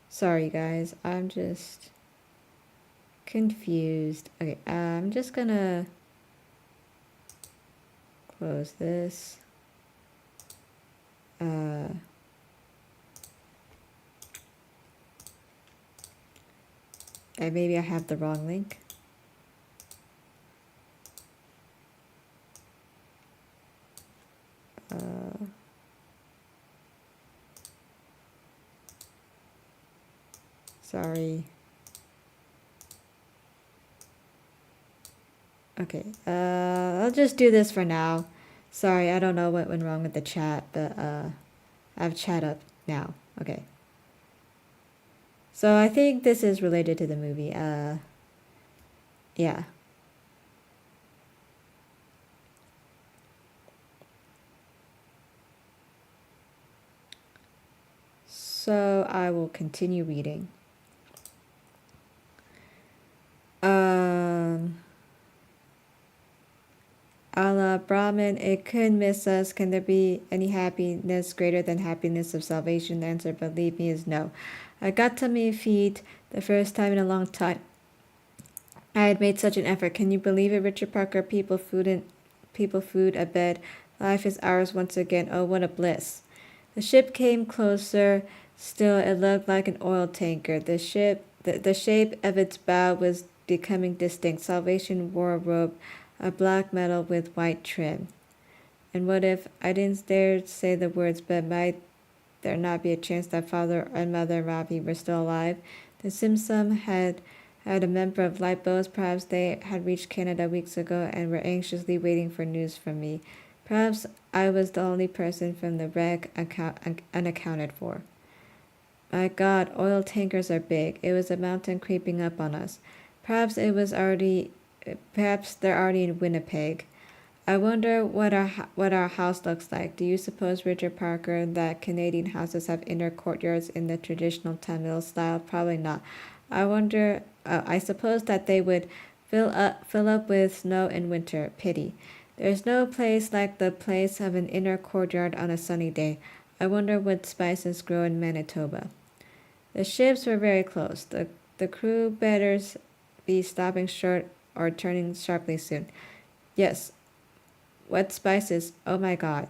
Sorry, guys. I'm just confused. Okay, I'm just gonna close this. And maybe I have the wrong link. Sorry. Okay, I'll just do this for now. Sorry, I don't know what went wrong with the chat, but I have chat up now. Okay. So I think this is related to the movie. Yeah. So I will continue reading. Allah Brahman, it could miss us. Can there be any happiness greater than happiness of salvation? The answer, believe me, is no. I got to my feet the first time in a long time. I had made such an effort. Can you believe it, Richard Parker? People, food, a bed. Life is ours once again. Oh, what a bliss. The ship came closer. Still, it looked like an oil tanker. The shape of its bow was becoming distinct. Salvation wore a robe of black metal with white trim. And what if I didn't dare say the words, but might there not be a chance that Father and Mother Ravi were still alive? The Simpson had a member of lifeboats. Perhaps they had reached Canada weeks ago and were anxiously waiting for news from me. Perhaps I was the only person from the wreck unaccounted for. My God, oil tankers are big. It was a mountain creeping up on us. Perhaps they're already in Winnipeg. I wonder what our house looks like. Do you suppose, Richard Parker, that Canadian houses have inner courtyards in the traditional Tamil style? Probably not. I wonder. I suppose that they would fill up with snow in winter. Pity. There's no place like the place of an inner courtyard on a sunny day. I wonder what spices grow in Manitoba. The ships were very close. The crew better be stopping short or turning sharply soon. Yes, what spices? Oh my God.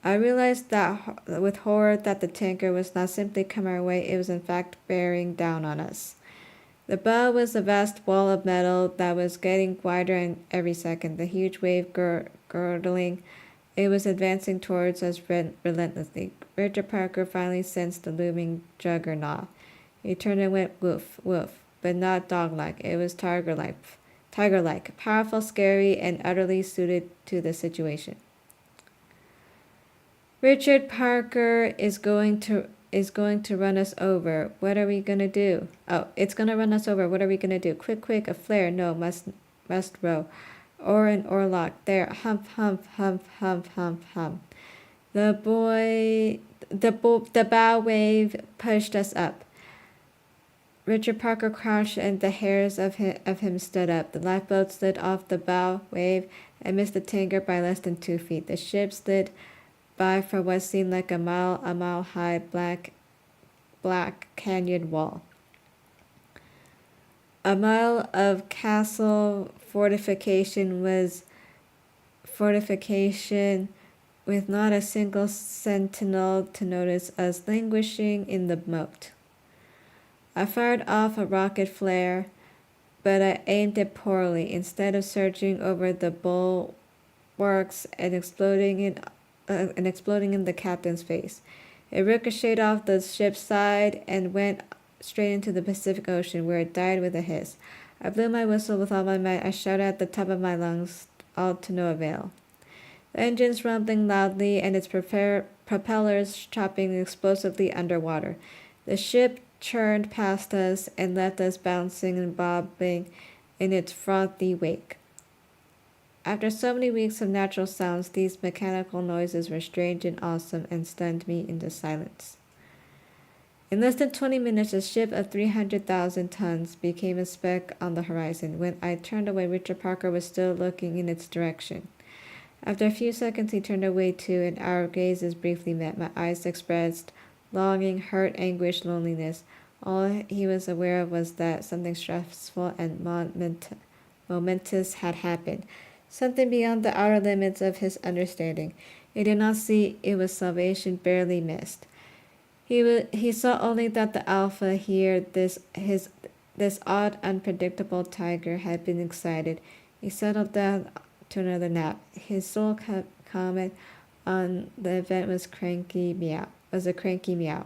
I realized that with horror that the tanker was not simply coming our way, it was in fact bearing down on us. The bow was a vast wall of metal that was getting wider every second, the huge wave girdling. It was advancing towards us relentlessly. Richard Parker finally sensed the looming juggernaut. He turned and went woof, woof, but not dog-like. It was tiger-like, powerful, scary, and utterly suited to the situation. Richard Parker is going to run us over. What are we gonna do? Oh, it's gonna run us over. What are we gonna do? Quick, quick, a flare. No, must row. Or an oarlock. There, hump, hump, hump, hump, hump, hump. The bow wave pushed us up. Richard Parker crouched and the hairs of him stood up. The lifeboat slid off the bow wave and missed the tanker by less than 2 feet. The ship slid by for what seemed like a mile high black canyon wall. A mile of castle fortification with not a single sentinel to notice us languishing in the moat. I fired off a rocket flare, but I aimed it poorly. Instead of surging over the bulwarks and exploding in the captain's face, it ricocheted off the ship's side and went straight into the Pacific Ocean, where it died with a hiss. I blew my whistle with all my might. I shouted at the top of my lungs, all to no avail. The engines rumbling loudly and its propellers chopping explosively underwater. The ship churned past us and left us bouncing and bobbing in its frothy wake. After so many weeks of natural sounds, these mechanical noises were strange and awesome and stunned me into silence. In less than 20 minutes, a ship of 300,000 tons became a speck on the horizon. When I turned away, Richard Parker was still looking in its direction. After a few seconds, he turned away too, and our gazes briefly met. My eyes expressed longing, hurt, anguish, loneliness. All he was aware of was that something stressful and momentous had happened, something beyond the outer limits of his understanding. He did not see it was salvation barely missed. He saw only that the Alpha here, this odd, unpredictable tiger, had been excited. He settled down to another nap. His sole comment on the event was a cranky meow.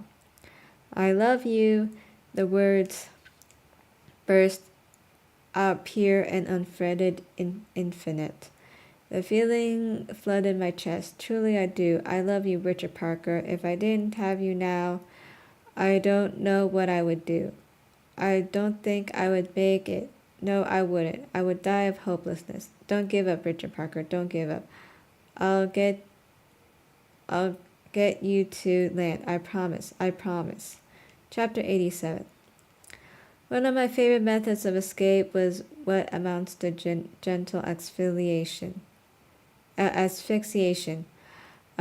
I love you. The words burst out pure and unfretted, infinite. The feeling flooded my chest. Truly I do. I love you, Richard Parker. If I didn't have you now, I don't know what I would do. I don't think I would make it. No, I wouldn't. I would die of hopelessness. Don't give up, Richard Parker. Don't give up. I'll get you to land. I promise. I promise. Chapter 87. One of my favorite methods of escape was what amounts to gentle asphyxiation. I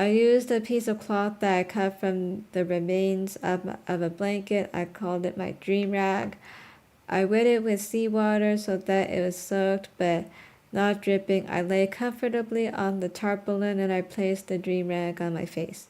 used a piece of cloth that I cut from the remains of a blanket. I called it my dream rag. I wet it with seawater so that it was soaked but not dripping. I lay comfortably on the tarpaulin and I placed the dream rag on my face.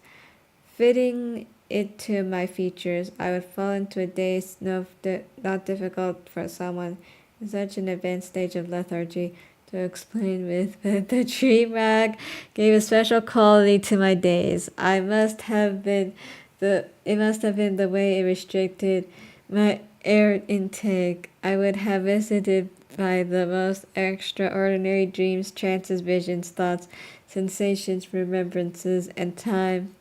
Fitting it to my features, I would fall into a daze not difficult for someone in such an advanced stage of lethargy to explain with, but the dream rag gave a special quality to my days. It must have been the way it restricted my air intake. I would have visited by the most extraordinary dreams, trances, visions, thoughts, sensations, remembrances, and time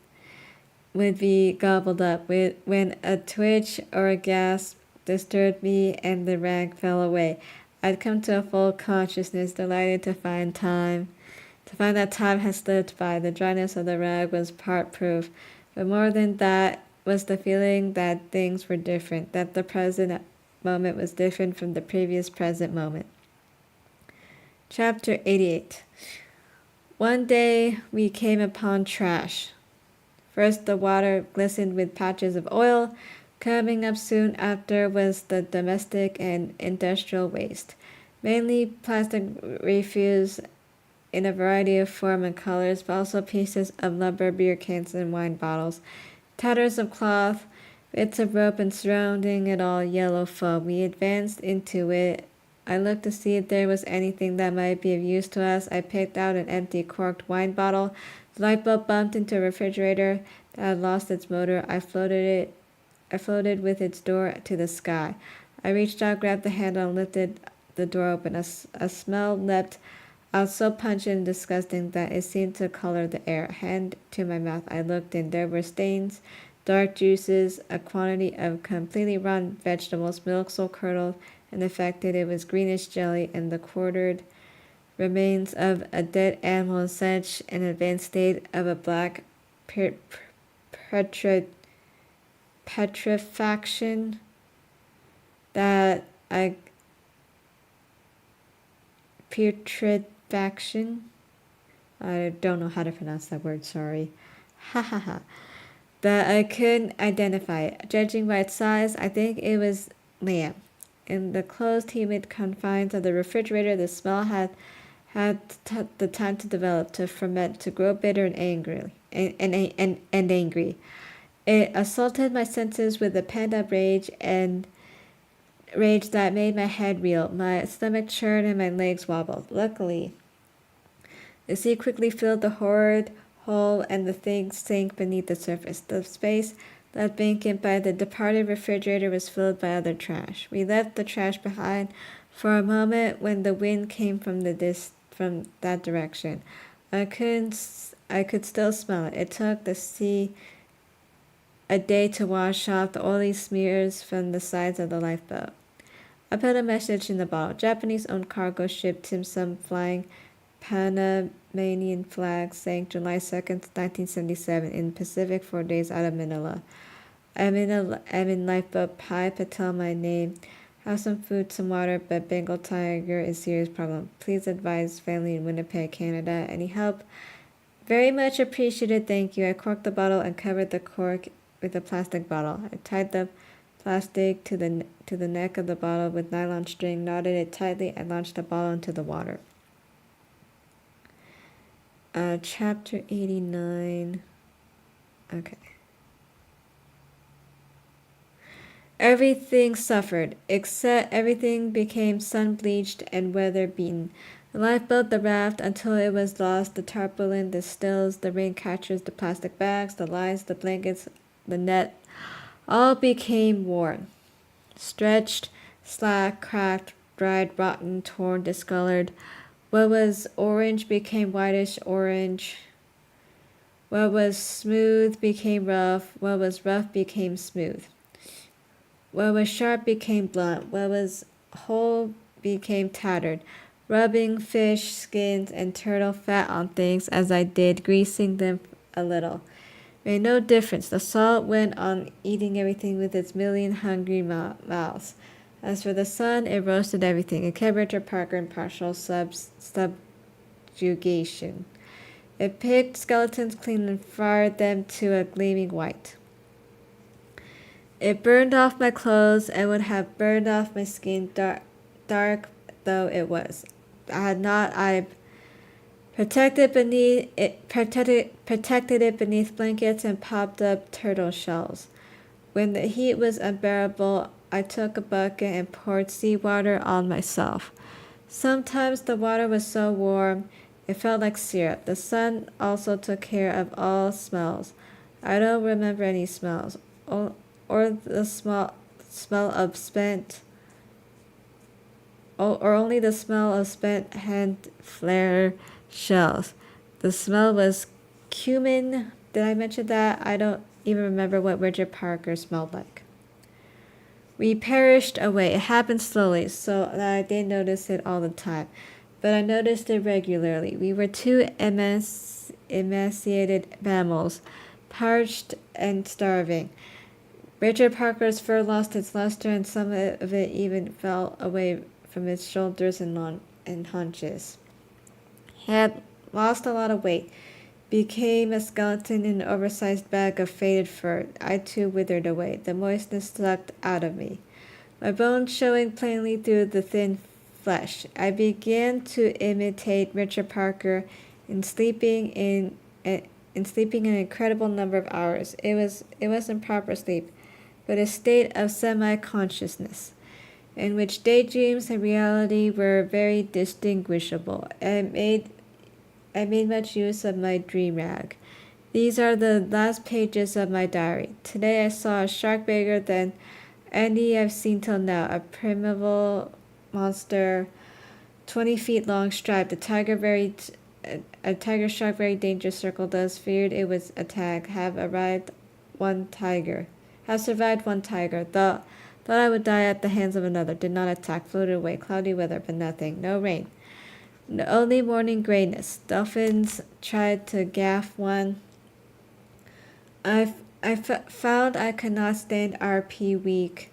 would be gobbled up when a twitch or a gasp disturbed me and the rag fell away. I'd come to a full consciousness, delighted to find that time had slipped by. The dryness of the rag was part proof, but more than that was the feeling that things were different, that the present moment was different from the previous present moment. Chapter 88. One day we came upon trash. First the water glistened with patches of oil. Coming up soon after was the domestic and industrial waste, mainly plastic refuse in a variety of form and colors, but also pieces of lumber, beer cans, and wine bottles, tatters of cloth, bits of rope, and surrounding it all yellow foam. We advanced into it. I looked to see if there was anything that might be of use to us. I picked out an empty corked wine bottle. The light bulb bumped into a refrigerator that had lost its motor. I floated with its door to the sky. I reached out, grabbed the handle, and lifted the door open. A smell leapt out so pungent and disgusting that it seemed to color the air. Hand to my mouth, I looked in. There were stains, dark juices, a quantity of completely rotten vegetables, milk so curdled and affected it was greenish jelly, and the quartered remains of a dead animal in such an advanced state of a black petrifaction that I putrefaction. I don't know how to pronounce that word, sorry. Ha ha ha. That I couldn't identify it. Judging by its size, I think it was lamb. In the closed, humid confines of the refrigerator, the smell had the time to develop, to ferment, to grow bitter and angry. Angry. It assaulted my senses with a pent-up rage that made my head reel, my stomach churn, and my legs wobbled. Luckily, the sea quickly filled the horrid hole, and the thing sank beneath the surface. The space left vacant by the departed refrigerator was filled by other trash. We left the trash behind for a moment when the wind came from that direction. I could still smell it. It took the sea a day to wash off the oily smears from the sides of the lifeboat. I put a message in the bottle. Japanese-owned cargo ship Dim Sum flying Panamanian flag sank July 2nd, 1977 in Pacific 4 days out of Manila. I'm in lifeboat. Pi Patel, my name. Have some food, some water, but Bengal tiger is a serious problem. Please advise family in Winnipeg, Canada. Any help? Very much appreciated, thank you. I corked the bottle and covered the cork with a plastic bottle. I tied the plastic to the neck of the bottle with nylon string, knotted it tightly, and launched the bottle into the water. Chapter 89. Okay. Everything suffered, except everything became sun-bleached and weather-beaten. The lifeboat, the raft, until it was lost, the tarpaulin, the stills, the rain catchers, the plastic bags, the lines, the blankets, the net, all became worn, stretched, slack, cracked, dried, rotten, torn, discolored. What was orange became whitish orange. What was smooth became rough. What was rough became smooth. What was sharp became blunt. What was whole became tattered. Rubbing fish skins and turtle fat on things as I did, greasing them a little, made no difference. The salt went on eating everything with its million hungry mouths. As for the sun, it roasted everything. It kept Richard Parker in partial subjugation. It picked skeletons clean and fired them to a gleaming white. It burned off my clothes and would have burned off my skin, dark though it was. I protected it beneath blankets and popped up turtle shells. When the heat was unbearable, I took a bucket and poured seawater on myself. Sometimes the water was so warm, it felt like syrup. The sun also took care of all smells. I don't remember any smells, or the smell of spent, or only the smell of spent hand flare shells. The smell was cumin. Did I mention that? I don't even remember what Richard Parker smelled like. We perished away. It happened slowly, so that I didn't notice it all the time. But I noticed it regularly. We were two emaciated mammals, parched and starving. Richard Parker's fur lost its luster, and some of it even fell away from his shoulders and haunches. He had lost a lot of weight, became a skeleton in an oversized bag of faded fur. I too withered away, the moistness sucked out of me, my bones showing plainly through the thin flesh. I began to imitate Richard Parker in sleeping an incredible number of hours. It wasn't proper sleep, but a state of semi-consciousness, in which daydreams and reality were very distinguishable. I made much use of my dream rag. These are the last pages of my diary. Today I saw a shark bigger than any I've seen till now, a primeval monster, 20 feet long, striped. A tiger shark very dangerous circled us. Feared it would attack. Have survived one tiger. Thought I would die at the hands of another. Did not attack. Floated away. Cloudy weather, but nothing. No rain. Only morning grayness. Dolphins tried to gaff one. Found I could not stand RP weak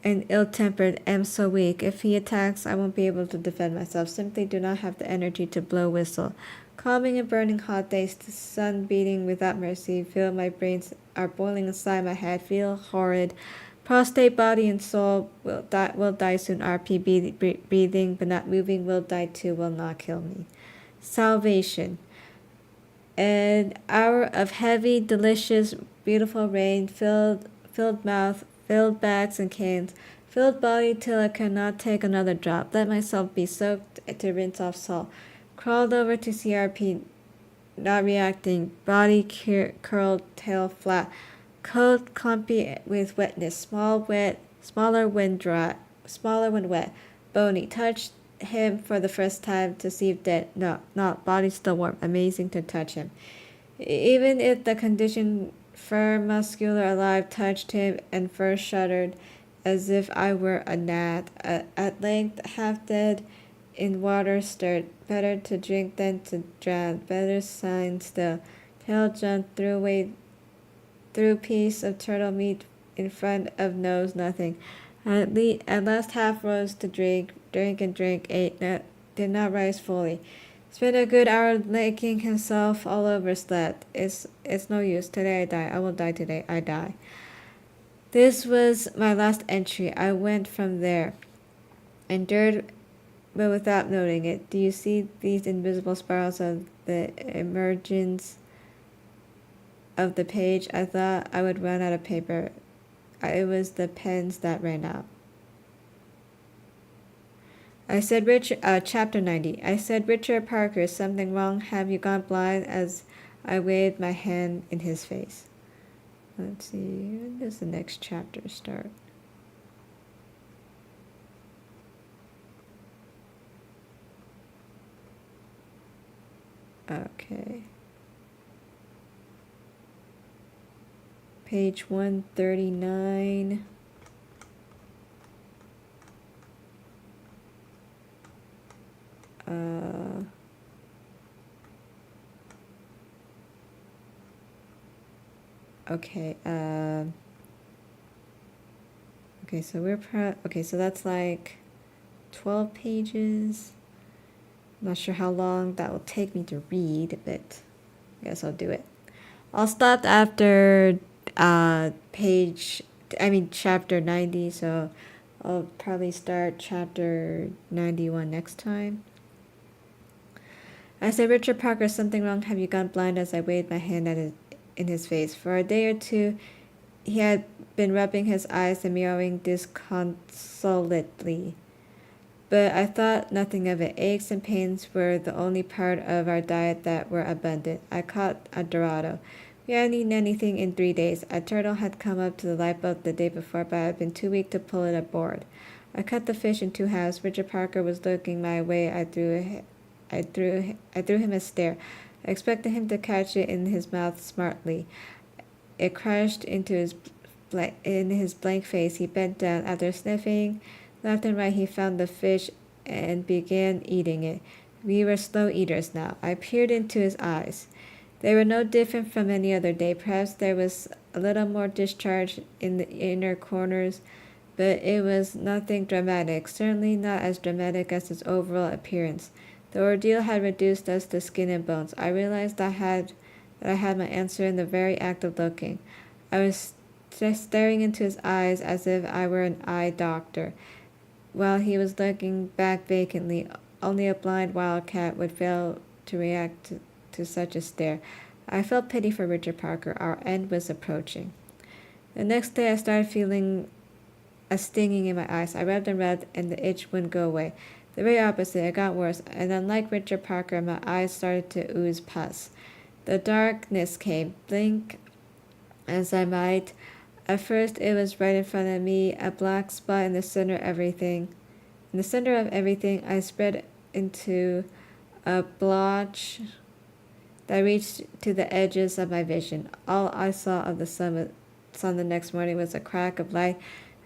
and ill-tempered. Am so weak. If he attacks, I won't be able to defend myself. Simply do not have the energy to blow whistle. Calming and burning hot days, the sun beating without mercy. Feel my brains are boiling inside my head. Feel horrid. Prostate, body, and soul will die soon. RP breathing but not moving will die too. Will not kill me. Salvation. An hour of heavy, delicious, beautiful rain. Filled mouth, filled bags and cans, filled body till I cannot take another drop. Let myself be soaked to rinse off salt. Crawled over to CRP, not reacting. Body curled, tail flat. Coat clumpy with wetness. Smaller when wet. Bony. Touched him for the first time to see if dead. No, not. Body still warm. Amazing to touch him. Even if the conditioned fur muscular alive touched him and fur shuddered as if I were a gnat. At length, half dead in water stirred. Better to drink than to drown. Better sign still. Tail jumped, threw piece of turtle meat in front of nose, nothing. At last half rose to drink, ate, did not rise fully. Spent a good hour licking himself all over, slept. It's no use. Today I die. I will die today. I die. This was my last entry. I went from there. Endured, but without noting it. Do you see these invisible spirals of the emergence of the page? I thought I would run out of paper. It was the pens that ran out. I said, Chapter 90. I said, Richard Parker, is something wrong? Have you gone blind? As I waved my hand in his face. Let's see, when does the next chapter start? Okay. Page 139. Okay. Okay, so okay, so that's like 12 pages. I'm not sure how long that will take me to read, but I guess I'll do it. I'll stop after chapter 90, so I'll probably start chapter 91 next time. I said, Richard Parker, something wrong? Have you gone blind? As I waved my hand in his face. For a day or two, he had been rubbing his eyes and meowing disconsolately. But I thought nothing of it. Aches and pains were the only part of our diet that were abundant. I caught a dorado. We hadn't eaten anything in 3 days. A turtle had come up to the lifeboat the day before, but I had been too weak to pull it aboard. I cut the fish in 2 halves. Richard Parker was looking my way. I threw him a stare. I expected him to catch it in his mouth smartly. It crashed into his in his blank face. He bent down. After sniffing left and right, he found the fish and began eating it. We were slow eaters now. I peered into his eyes. They were no different from any other day. Perhaps there was a little more discharge in the inner corners, but it was nothing dramatic, certainly not as dramatic as his overall appearance. The ordeal had reduced us to skin and bones. I realized that I had my answer in the very act of looking. I was just staring into his eyes as if I were an eye doctor, while he was looking back vacantly. Only a blind wildcat would fail to react to such a stare. I felt pity for Richard Parker. Our end was approaching. The next day I started feeling a stinging in my eyes. I rubbed and rubbed, and the itch wouldn't go away. The very opposite, it got worse, and unlike Richard Parker, my eyes started to ooze pus. The darkness came, blink as I might. At first it was right in front of me, a black spot in the center of everything. In the center of everything, I spread into a blotch that reached to the edges of my vision. All I saw of the sun the next morning was a crack of light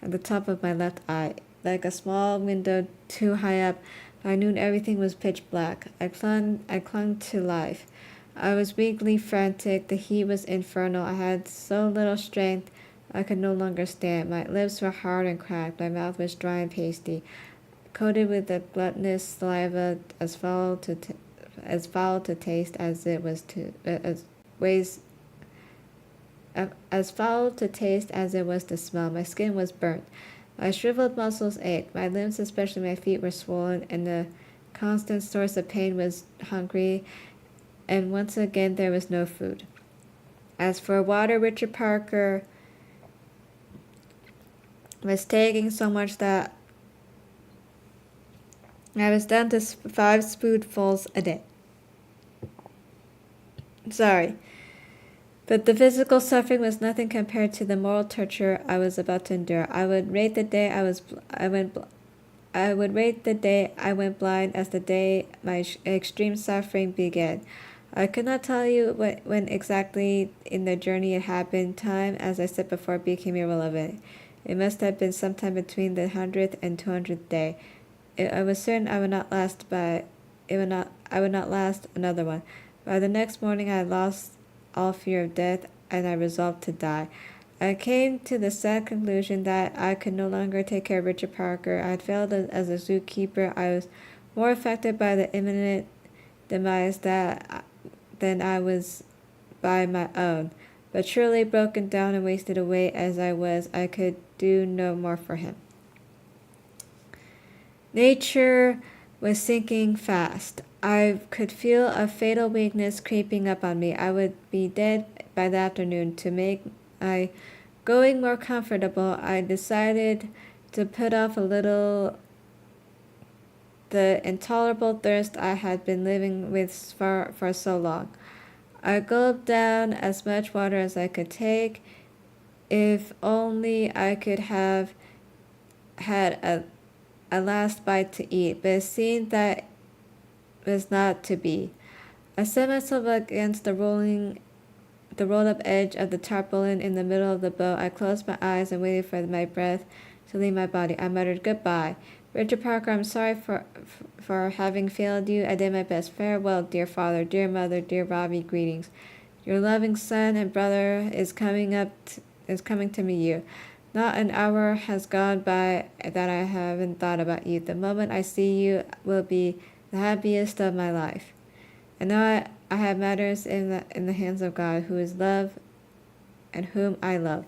at the top of my left eye, like a small window too high up. By noon everything was pitch black. I clung to life. I was weakly frantic. The heat was infernal. I had so little strength I could no longer stand. My lips were hard and cracked. My mouth was dry and pasty, coated with the gluttonous saliva as foul to taste as it was to as foul to taste as it was to smell. My skin was burnt. My shriveled muscles ached. My limbs, especially my feet, were swollen, and the constant source of pain was hungry. And once again, there was no food. As for water, Richard Parker was taking so much that I was down to 5 spoonfuls a day. Sorry. But the physical suffering was nothing compared to the moral torture I was about to endure. I would rate the day I went blind as the day my extreme suffering began. I could not tell you when exactly in the journey it happened. Time, as I said before, became irrelevant. It must have been sometime between the 100th and 200th day. I was certain I would not last another one. By the next morning I had lost all fear of death, and I resolved to die. I came to the sad conclusion that I could no longer take care of Richard Parker. I had failed as a zookeeper. I was more affected by the imminent demise than I was by my own. But surely broken down and wasted away as I was, I could do no more for him. Nature was sinking fast. I could feel a fatal weakness creeping up on me. I would be dead by the afternoon. To make my going more comfortable, I decided to put off a little the intolerable thirst I had been living with for so long. I gulped down as much water as I could take. If only I could have had a last bite to eat, but it seemed that was not to be. I set myself against the rolled up edge of the tarpaulin in the middle of the boat. I closed my eyes and waited for my breath to leave my body. I muttered, "Goodbye, Richard Parker. I'm sorry for having failed you. I did my best. Farewell, dear father, dear mother, dear Robbie. Greetings. Your loving son and brother is coming to meet you. Not an hour has gone by that I haven't thought about you. The moment I see you will be the happiest of my life. And now I have matters in the hands of God, who is love and whom I love."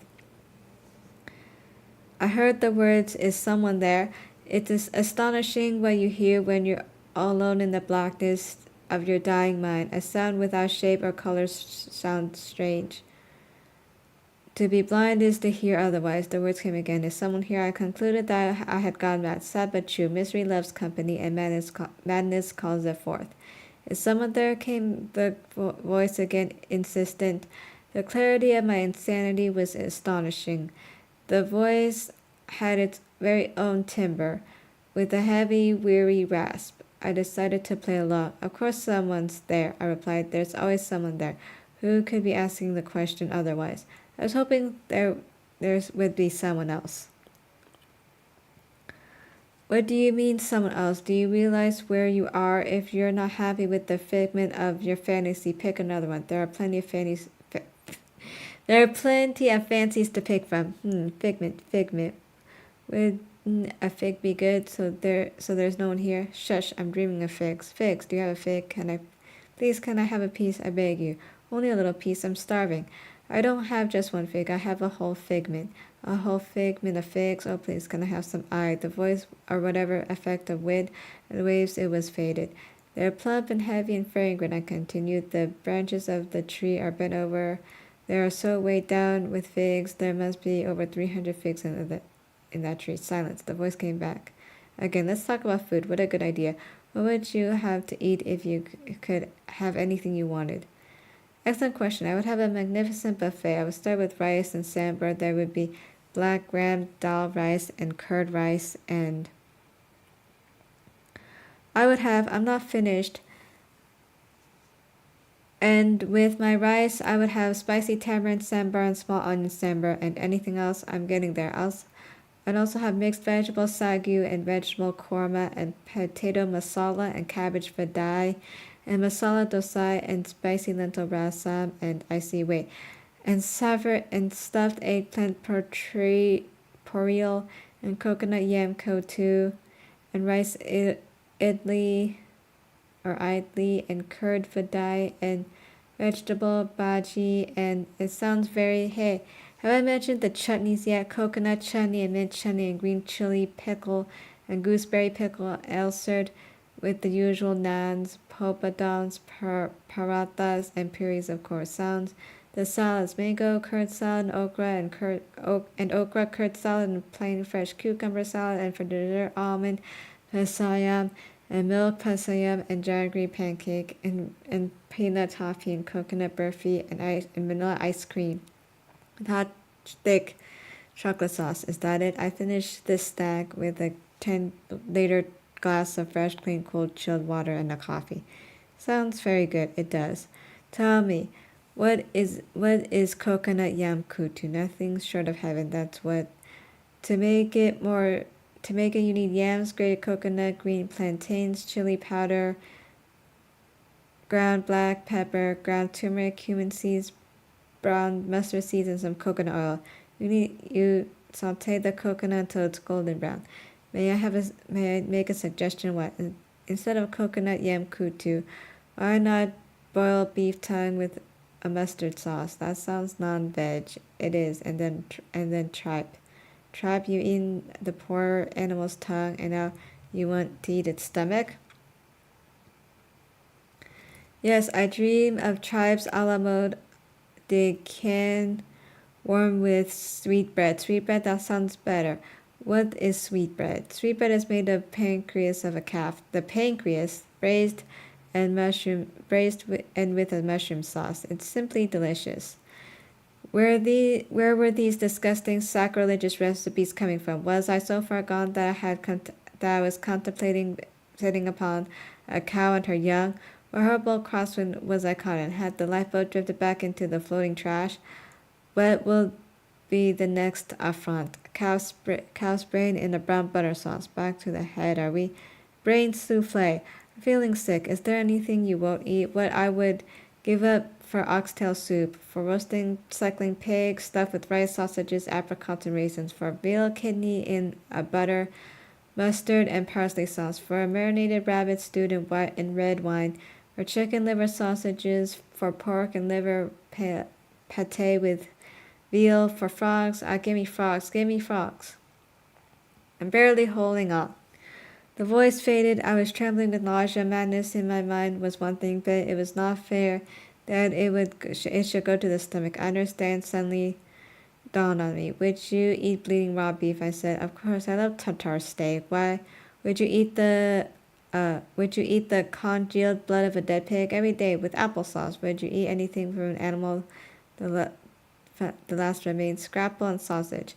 I heard the words, "Is someone there?" It is astonishing what you hear when you're all alone in the blackness of your dying mind. A sound without shape or color sounds strange. To be blind is to hear otherwise. The words came again. "Is someone here?" I concluded that I had gone mad. Sad but true. Misery loves company, and madness calls it forth. "Is someone there?" came the voice again, insistent. The clarity of my insanity was astonishing. The voice had its very own timbre, with a heavy, weary rasp. I decided to play along. "Of course someone's there," I replied. "There's always someone there. Who could be asking the question otherwise?" I was hoping there there would be someone else. What do you mean someone else? Do you realize where you are? If you're not happy with the figment of your fantasy, pick another one. There are plenty of fancies to pick from. Figment. Would a fig be good? So there's no one here. Shush, I'm dreaming of figs. Figs, do you have a fig? Can I have a piece? I beg you. Only a little piece. I'm starving. I don't have just one fig. I have a whole figment. A whole figment of figs. Oh, please, can I have some? The voice or whatever effect of wind and waves, it was faded. They're plump and heavy and fragrant, I continued. The branches of the tree are bent over. They are so weighed down with figs. There must be over 300 figs in that tree. Silence. The voice came back. Again, let's talk about food. What a good idea. What would you have to eat if you could have anything you wanted? Excellent question. I would have a magnificent buffet. I would start with rice and sambar. There would be black gram dal rice and curd rice, and I'm not finished. And with my rice, I would have spicy tamarind sambar and small onion sambar, and anything else, I'm getting there. I'd also have mixed vegetable sagu and vegetable korma and potato masala and cabbage vadai and masala dosai and spicy lentil rasam and and stuffed eggplant poril and coconut yam kotu and rice idli and curd vadai and vegetable bhaji. And it sounds very, hey, have I mentioned the chutneys yet? Coconut chutney and mint chutney and green chili pickle and gooseberry pickle elserd with the usual naans, popadons, parathas, and puris, of course. Sounds the salads: mango curd salad, and okra curd salad, and plain fresh cucumber salad, and for dessert almond pasayam and milk pasayam and jaggery pancake and peanut toffee and coconut burfi and vanilla ice cream with hot thick chocolate sauce. Is that it? I finished this stack with a 10-liter glass of fresh, clean, cold, chilled water and a coffee. Sounds very good. It does. Tell me, what is coconut yam kutu? Nothing short of heaven. That's what. To make it, you need yams, grated coconut, green plantains, chili powder, ground black pepper, ground turmeric, cumin seeds, brown mustard seeds, and some coconut oil. You saute the coconut until it's golden brown. May I make a suggestion? What? Instead of coconut yam kutu, why not boil beef tongue with a mustard sauce? That sounds non-veg. It is. And then tripe. Tripe, you eat the poor animal's tongue, and now you want to eat its stomach? Yes, I dream of tripes a la mode de can warm with sweetbread. Sweetbread, that sounds better. What is sweetbread? Sweetbread is made of pancreas of a calf. The pancreas braised with a mushroom sauce. It's simply delicious. Where were these disgusting sacrilegious recipes coming from? Was I so far gone that I was contemplating sitting upon a cow and her young? What horrible crosswind was I caught in? Had the lifeboat drifted back into the floating trash? What will be the next affront? Cow's brain in a brown butter sauce. Back to the head, are we? Brain souffle. I'm feeling sick. Is there anything you won't eat? What I would give up for oxtail soup, for roasting suckling pig stuffed with rice, sausages, apricots, and raisins, for veal kidney in a butter, mustard, and parsley sauce, for a marinated rabbit stewed in white and red wine, for chicken liver sausages, for pork and liver pate with veal, for frogs. Give me frogs, give me frogs. I'm barely holding on. The voice faded. I was trembling with nausea. Madness in my mind was one thing, but it was not fair that it should go to the stomach. I understand suddenly dawned on me. Would you eat bleeding raw beef? I said. Of course, I love tartar steak. Why? Would you eat the congealed blood of a dead pig every day with applesauce? Would you eat anything from an animal the last remains? Scrapple and sausage.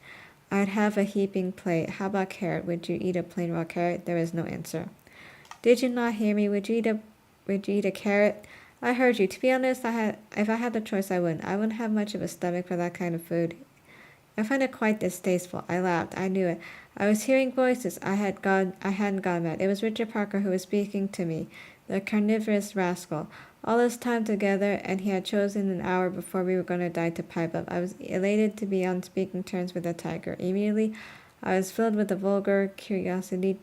I'd have a heaping plate. How about carrot? Would you eat a plain raw carrot? There was no answer. Did you not hear me? Would you eat a carrot? I heard you. To be honest, if I had the choice, I wouldn't. I wouldn't have much of a stomach for that kind of food. I find it quite distasteful. I laughed. I knew it. I was hearing voices. I hadn't gone mad. It was Richard Parker who was speaking to me, the carnivorous rascal. All this time together, and he had chosen an hour before we were going to die to pipe up. I was elated to be on speaking terms with the tiger. Immediately, I was filled with a vulgar curiosity,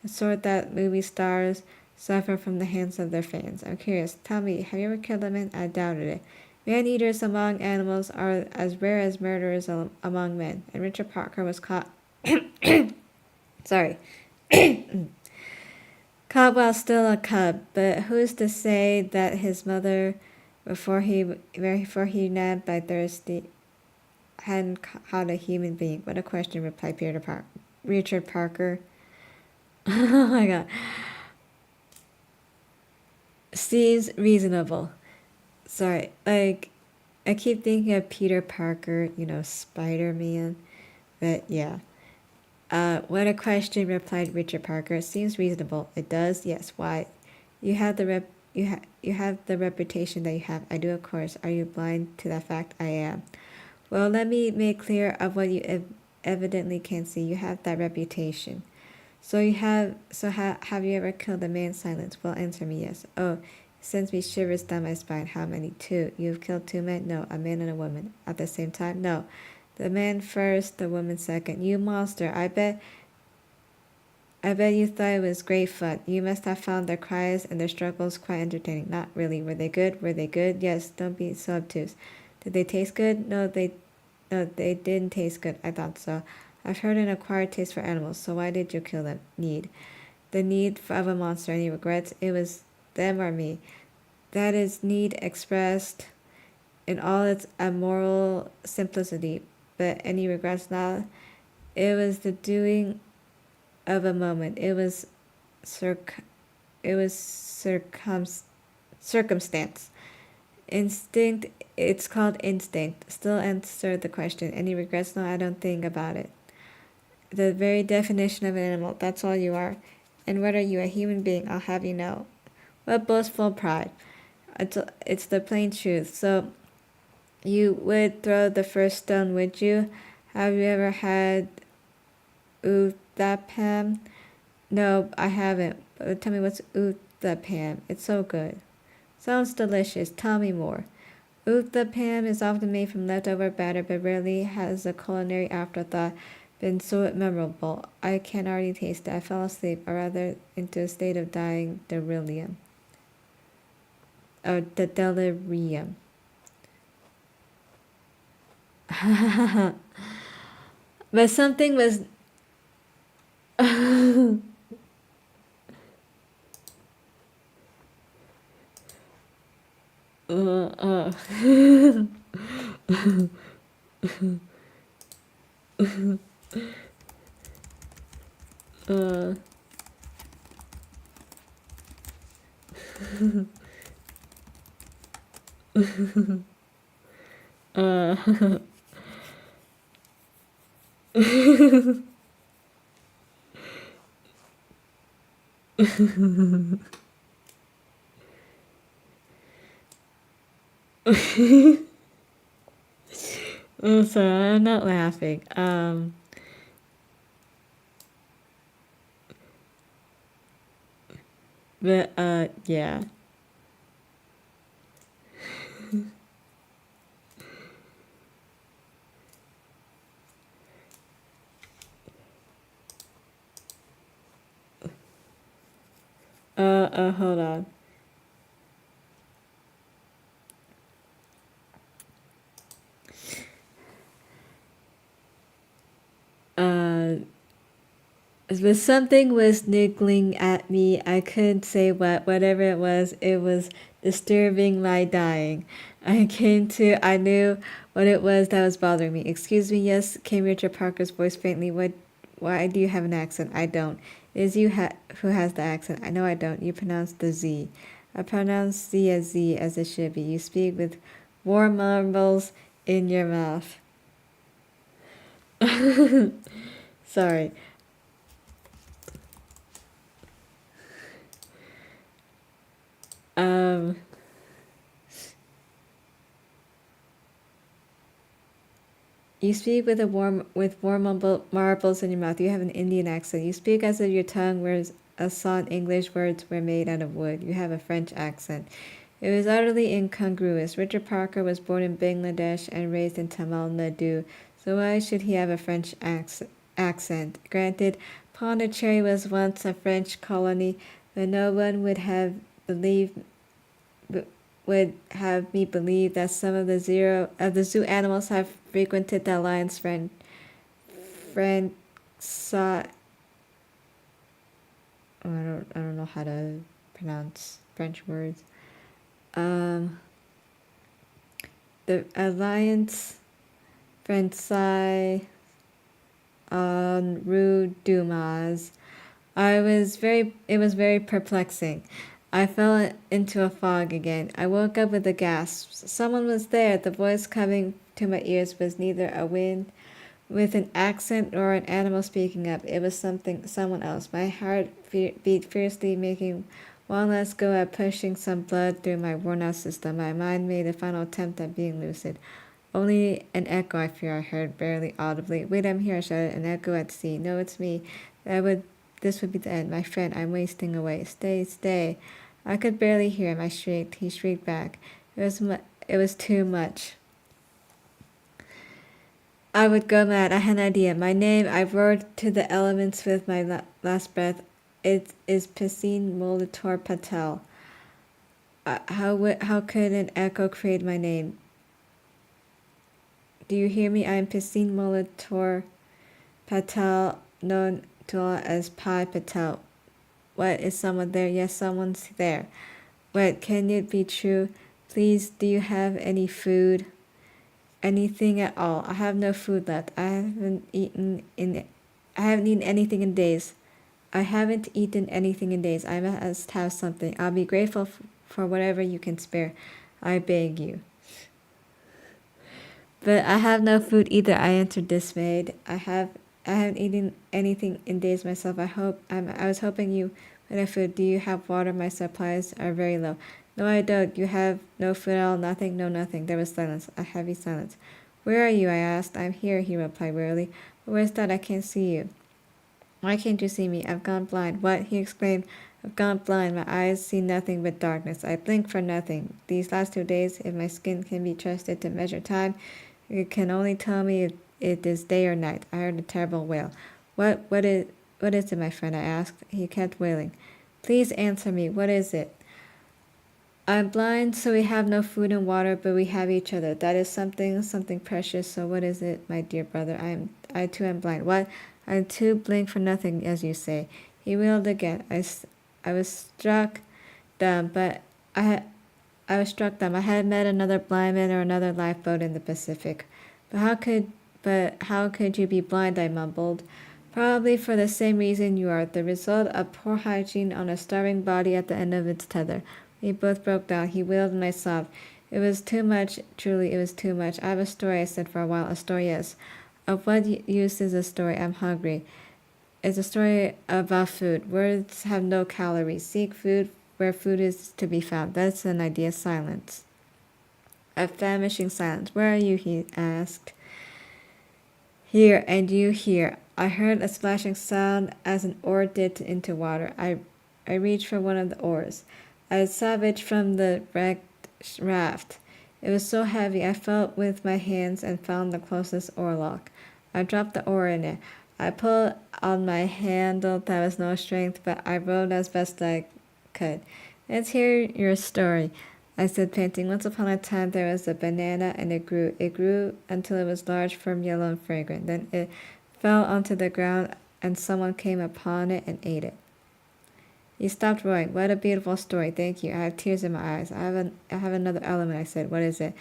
the sort that movie stars suffer from the hands of their fans. I'm curious. Tell me, have you ever killed a man? I doubted it. Man-eaters among animals are as rare as murderers among men, and Richard Parker was caught. Sorry. Caught while still a cub, but who's to say that his mother, before he nabbed by thirsty, hadn't caught a human being? What a question, replied Richard Parker. Oh my god. Seems reasonable. Sorry, like, I keep thinking of Peter Parker, Spider-Man, but yeah. What a question, replied Richard Parker. Seems reasonable. It does? Yes. Why? You have you have the reputation that you have. I do, of course. Are you blind to that fact? I am. Well, let me make clear of what you evidently can see. You have that reputation. Have you ever killed a man? Silence. Well, answer me yes. Oh, sends me shivers down my spine. How many? Two. You've killed two men? No. A man and a woman. At the same time? No. The man first, the woman second. You monster. I bet you thought it was great fun. You must have found their cries and their struggles quite entertaining. Not really. Were they good? Were they good? Yes. Don't be so obtuse. Did they taste good? No, they didn't taste good. I thought so. I've heard an acquired taste for animals. So why did you kill them? Need. The need of a monster. Any regrets? It was them or me. That is need expressed in all its immoral simplicity. But any regrets now? It was the doing of a moment. It was circumstance. Instinct. It's called instinct. Still answer the question. Any regrets? No, I don't think about it. The very definition of an animal. That's all you are. And what are you, a human being? I'll have you know. What boastful pride. It's the plain truth. So you would throw the first stone, would you? Have you ever had uthapam? No, I haven't. But tell me what's uthapam. It's so good. Sounds delicious. Tell me more. Uthapam is often made from leftover batter, but rarely has a culinary afterthought been so memorable. I can already taste it. I fell asleep, or rather into a state of dying delirium. Or the delirium. But something was. uh, uh, uh, I'm sorry, I'm not laughing. But yeah. Hold on. Uh, but something was niggling at me. I couldn't say what. Whatever it was disturbing my dying. I knew what it was that was bothering me. Excuse me, yes, came Richard Parker's voice faintly. Why do you have an accent? I don't. It is you who has the accent. I know I don't. You pronounce the Z. I pronounce Z as it should be. You speak with warm mumbles in your mouth. Sorry. Um, You speak with warm marbles in your mouth. You have an Indian accent. You speak as if your tongue was a song English words were made out of wood. You have a French accent. It was utterly incongruous. Richard Parker was born in Bangladesh and raised in Tamil Nadu, so why should he have a French accent? Granted, Pondicherry was once a French colony, but no one would have me believe that some of the zoo animals have frequented the lion's friend saw. I don't know how to pronounce French words. The Alliance Francais on Rue Dumas. It was very perplexing. I fell into a fog again. I woke up with a gasp. Someone was there. The voice coming to my ears was neither a wind with an accent nor an animal speaking up. It was someone else. My heart beat fiercely, making one last go at pushing some blood through my worn-out system. My mind made a final attempt at being lucid. Only an echo, I fear, I heard, barely audibly. Wait, I'm here, I shouted. An echo at sea. No, it's me. This would be the end. My friend, I'm wasting away. Stay, stay. I could barely hear him. I shrieked. He shrieked back. It was too much. I would go mad. I had an idea. My name, I roared to the elements with my last breath. It is Piscine Molitor Patel. How could an echo create my name? Do you hear me? I am Piscine Molitor Patel, known to all as Pi Patel. What, is someone there? Yes, someone's there. What, can it be true? Please, do you have any food? Anything at all? I have no food left. I haven't eaten anything in days. I must have something. I'll be grateful for whatever you can spare. I beg you. But I have no food either, I answered dismayed. I haven't eaten anything in days myself. I was hoping you would have food. Do you have water? My supplies are very low. No, I don't. You have no food at all? Nothing? No, nothing. There was silence, a heavy silence. Where are you? I asked. I'm here, he replied wearily. But where's that? I can't see you. Why can't you see me? I've gone blind. What? He exclaimed. I've gone blind. My eyes see nothing but darkness. I blink for nothing. These last 2 days, if my skin can be trusted to measure time, it can only tell me if it is day or night. I heard a terrible wail. What is it, my friend? I asked. He kept wailing. Please answer me. What is it? I'm blind, so we have no food and water, but we have each other. That is something precious. So what is it, my dear brother? I too am blind. What? I too blink for nothing, as you say. He wailed again. I was struck dumb, I had met another blind man or another lifeboat in the Pacific. But how could you be blind? I mumbled. Probably for the same reason you are, the result of poor hygiene on a starving body at the end of its tether. We both broke down. He wailed and I sobbed. It was too much, truly, it was too much. I have a story, I said for a while. A story, yes. Of what use is a story? I'm hungry. It's a story about food. Words have no calories. Seek food where food is to be found. That's an idea. Silence. A famishing silence. Where are you? He asked. Here, and you here. I heard a splashing sound as an oar dipped into water. I reached for one of the oars. I salvaged from the wrecked raft. It was so heavy I felt with my hands and found the closest oarlock. I dropped the oar in it. I pulled on my handle. There was no strength, but I rowed as best I could. Let's hear your story, I said, panting. Once upon a time there was a banana, and it grew. It grew until it was large, firm, yellow, and fragrant. Then it fell onto the ground, and someone came upon it and ate it. He stopped rowing. What a beautiful story. Thank you. I have tears in my eyes. I have another element, I said. What is it?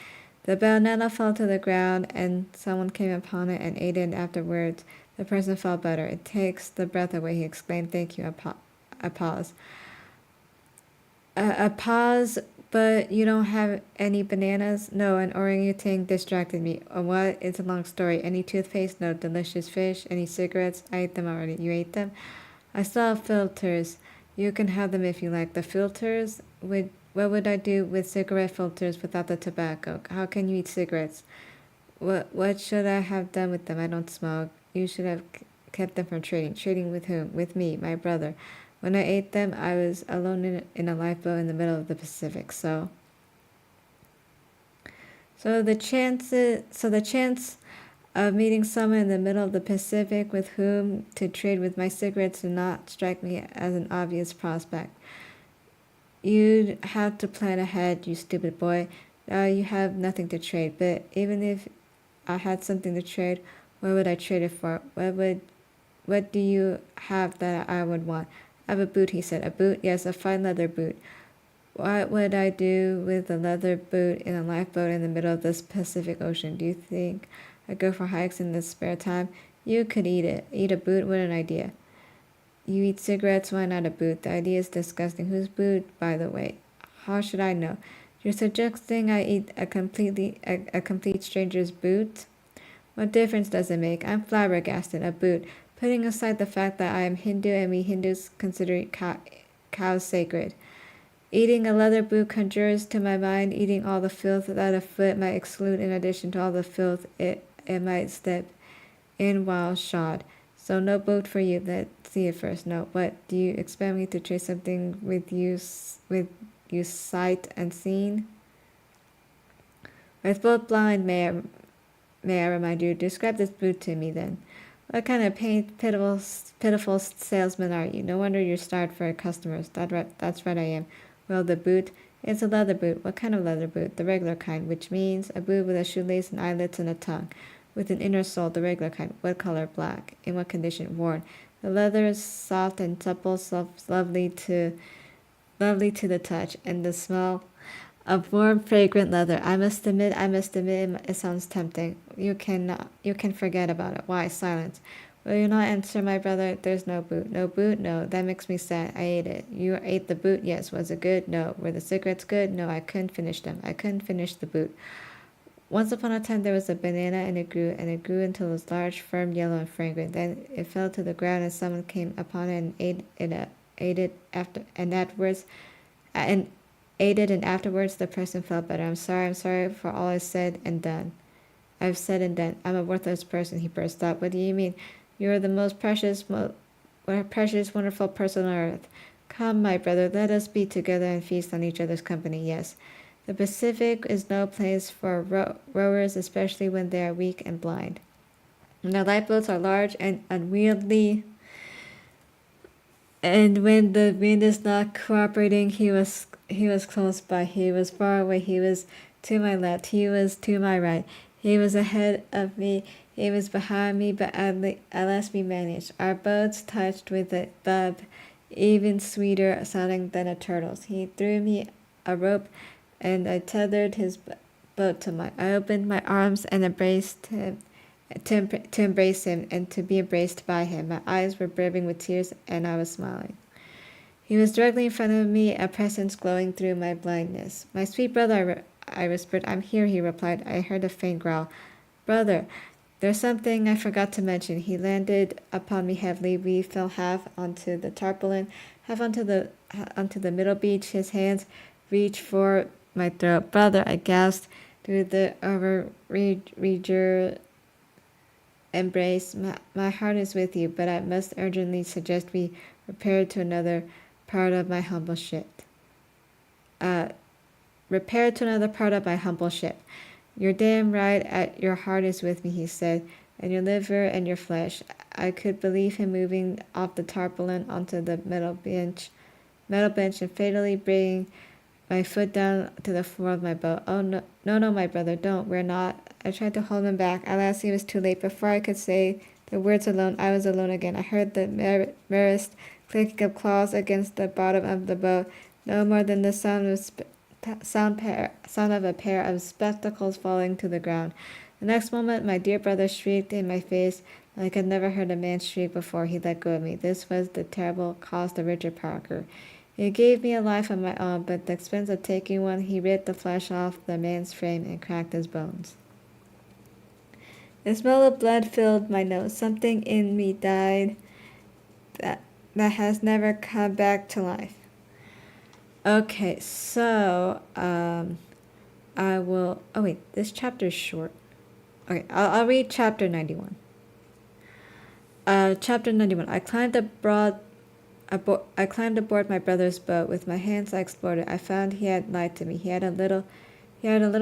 The banana fell to the ground, and someone came upon it and ate it, and afterwards the person felt better. It takes the breath away, he exclaimed. Thank you. I paused. A pause, but you don't have any bananas? No, an orangutan distracted me. What? It's a long story. Any toothpaste? No. Delicious fish? Any cigarettes? I ate them already. You ate them? I saw filters. You can have them if you like. The filters? What would I do with cigarette filters without the tobacco? How can you eat cigarettes? What should I have done with them? I don't smoke. You should have kept them from trading. Trading with whom? With me, my brother. When I ate them, I was alone in a lifeboat in the middle of the Pacific. So the chance of meeting someone in the middle of the Pacific with whom to trade with my cigarettes did not strike me as an obvious prospect. You'd have to plan ahead, you stupid boy. Now you have nothing to trade, but even if I had something to trade, what would I trade it for? What do you have that I would want? I have a boot, he said. A boot? Yes, a fine leather boot. What would I do with a leather boot in a lifeboat in the middle of this Pacific Ocean? Do you think I'd go for hikes in the spare time? You could eat it. Eat a boot? What an idea. You eat cigarettes, why not a boot? The idea is disgusting. Whose boot, by the way? How should I know? You're suggesting I eat a complete stranger's boot? What difference does it make? I'm flabbergasted. A boot. Putting aside the fact that I am Hindu and we Hindus consider cows sacred. Eating a leather boot conjures to my mind eating all the filth that a foot might exclude in addition to all the filth it might step in while shod. So no boat for you. Let's see it first. No, what? Do you expect me to trade something with you sight unseen? With both blind, may I remind you, describe this boot to me then. What kind of pitiful salesman are you? No wonder you're starved for customers. That's right, I am. Well, the boot, it's a leather boot. What kind of leather boot? The regular kind, which means a boot with a shoelace and eyelets and a tongue. With an inner sole, the regular kind. What color? Black. In what condition? Worn. The leather is soft and supple, lovely to the touch, and the smell of warm, fragrant leather. I must admit, it sounds tempting. You can forget about it. Why? Silence. Will you not answer, my brother? There's no boot. No boot? No. That makes me sad. I ate it. You ate the boot? Yes. Was it good? No. Were the cigarettes good? No. I couldn't finish them. I couldn't finish the boot. Once upon a time there was a banana and it grew until it was large, firm, yellow, and fragrant. Then it fell to the ground and someone came upon it and ate it afterwards the person felt better. I'm sorry for all I've said and done. I've said and done. I'm a worthless person, he burst out. What do you mean? You're the most precious, wonderful person on earth. Come, my brother, let us be together and feast on each other's company. Yes. The Pacific is no place for rowers, especially when they are weak and blind. When their lifeboats are large and unwieldy, and when the wind is not cooperating, he was close by. He was far away. He was to my left. He was to my right. He was ahead of me. He was behind me, but at last we managed. Our boats touched with a thud, even sweeter sounding than a turtle's. He threw me a rope, and I tethered his boat to mine. I opened my arms and embraced him, to embrace him and to be embraced by him. My eyes were brimming with tears, and I was smiling. He was directly in front of me, a presence glowing through my blindness. My sweet brother, I whispered. I'm here, he replied. I heard a faint growl. Brother, there's something I forgot to mention. He landed upon me heavily. We fell half onto the tarpaulin, half onto the middle beach. His hands reached for my throat. Brother, I gasped through the overeager embrace. My heart is with you, but I must urgently suggest we repair to another part of my humble ship. Repair to another part of my humble ship. You're damn right your heart is with me, he said, and your liver and your flesh. I could believe him moving off the tarpaulin onto the metal bench and fatally bringing my foot down to the floor of my boat. Oh, no, my brother, don't. We're not. I tried to hold him back. Alas, it was too late. Before I could say the words alone, I was alone again. I heard the merest clicking of claws against the bottom of the boat, no more than the sound of a pair of spectacles falling to the ground. The next moment, my dear brother shrieked in my face like I'd never heard a man shriek before. He let go of me. This was the terrible cost of Richard Parker. He gave me a life of my own, but at the expense of taking one, he ripped the flesh off the man's frame and cracked his bones. The smell of blood filled my nose. Something in me died that has never come back to life. Okay, so I will. Oh wait, this chapter is short. Okay, I'll read chapter 91. Chapter 91. I climbed aboard my brother's boat. With my hands I explored it. I found he had lied to me. He had a little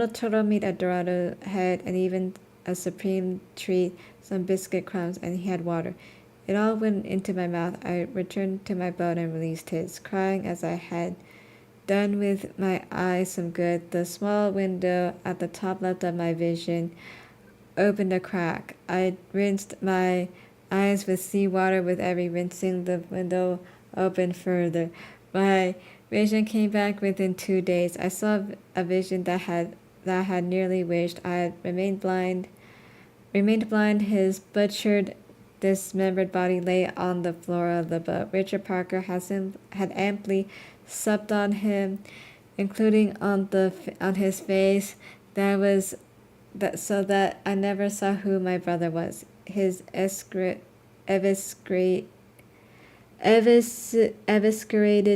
turtle meat, a dorado head, and even a supreme treat, some biscuit crumbs, and he had water. It all went into my mouth. I returned to my boat and released his, crying as I had done with my eyes some good. The small window at the top left of my vision opened a crack. I rinsed my eyes with seawater. With every rinsing, the window opened further. My vision came back within 2 days. I saw a vision that had nearly wished I had remained blind. His butchered, dismembered body lay on the floor of the boat. Richard Parker had amply supped on him, including on his face. That was that so that I never saw who my brother was. His eviscerated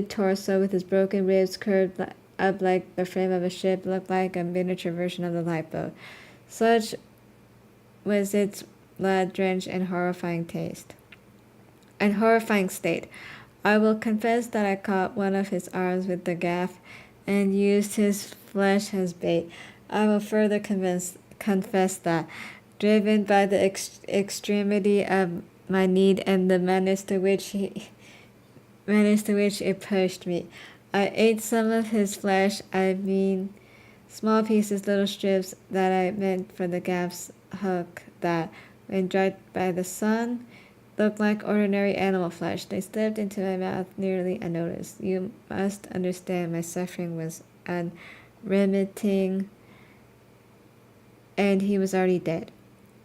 torso with his broken ribs curved up like the frame of a ship looked like a miniature version of the lifeboat. Such was its blood-drenched and horrifying state. I will confess that I caught one of his arms with the gaff and used his flesh as bait. I will further confess that, driven by the extremity of my need and the menace to which it pushed me, I ate some of his flesh. I mean, small pieces, little strips that I meant for the gaff's hook that, when dried by the sun, looked like ordinary animal flesh. They slipped into my mouth nearly unnoticed. You must understand my suffering was unremitting, and he was already dead.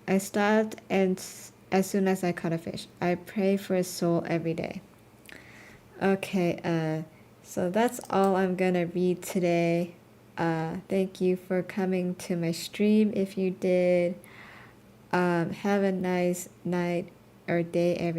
I stopped, and as soon as I caught a fish, I pray for his soul every day. Okay, so that's all I'm gonna read today. Thank you for coming to my stream if you did. Have a nice night or day, everyone.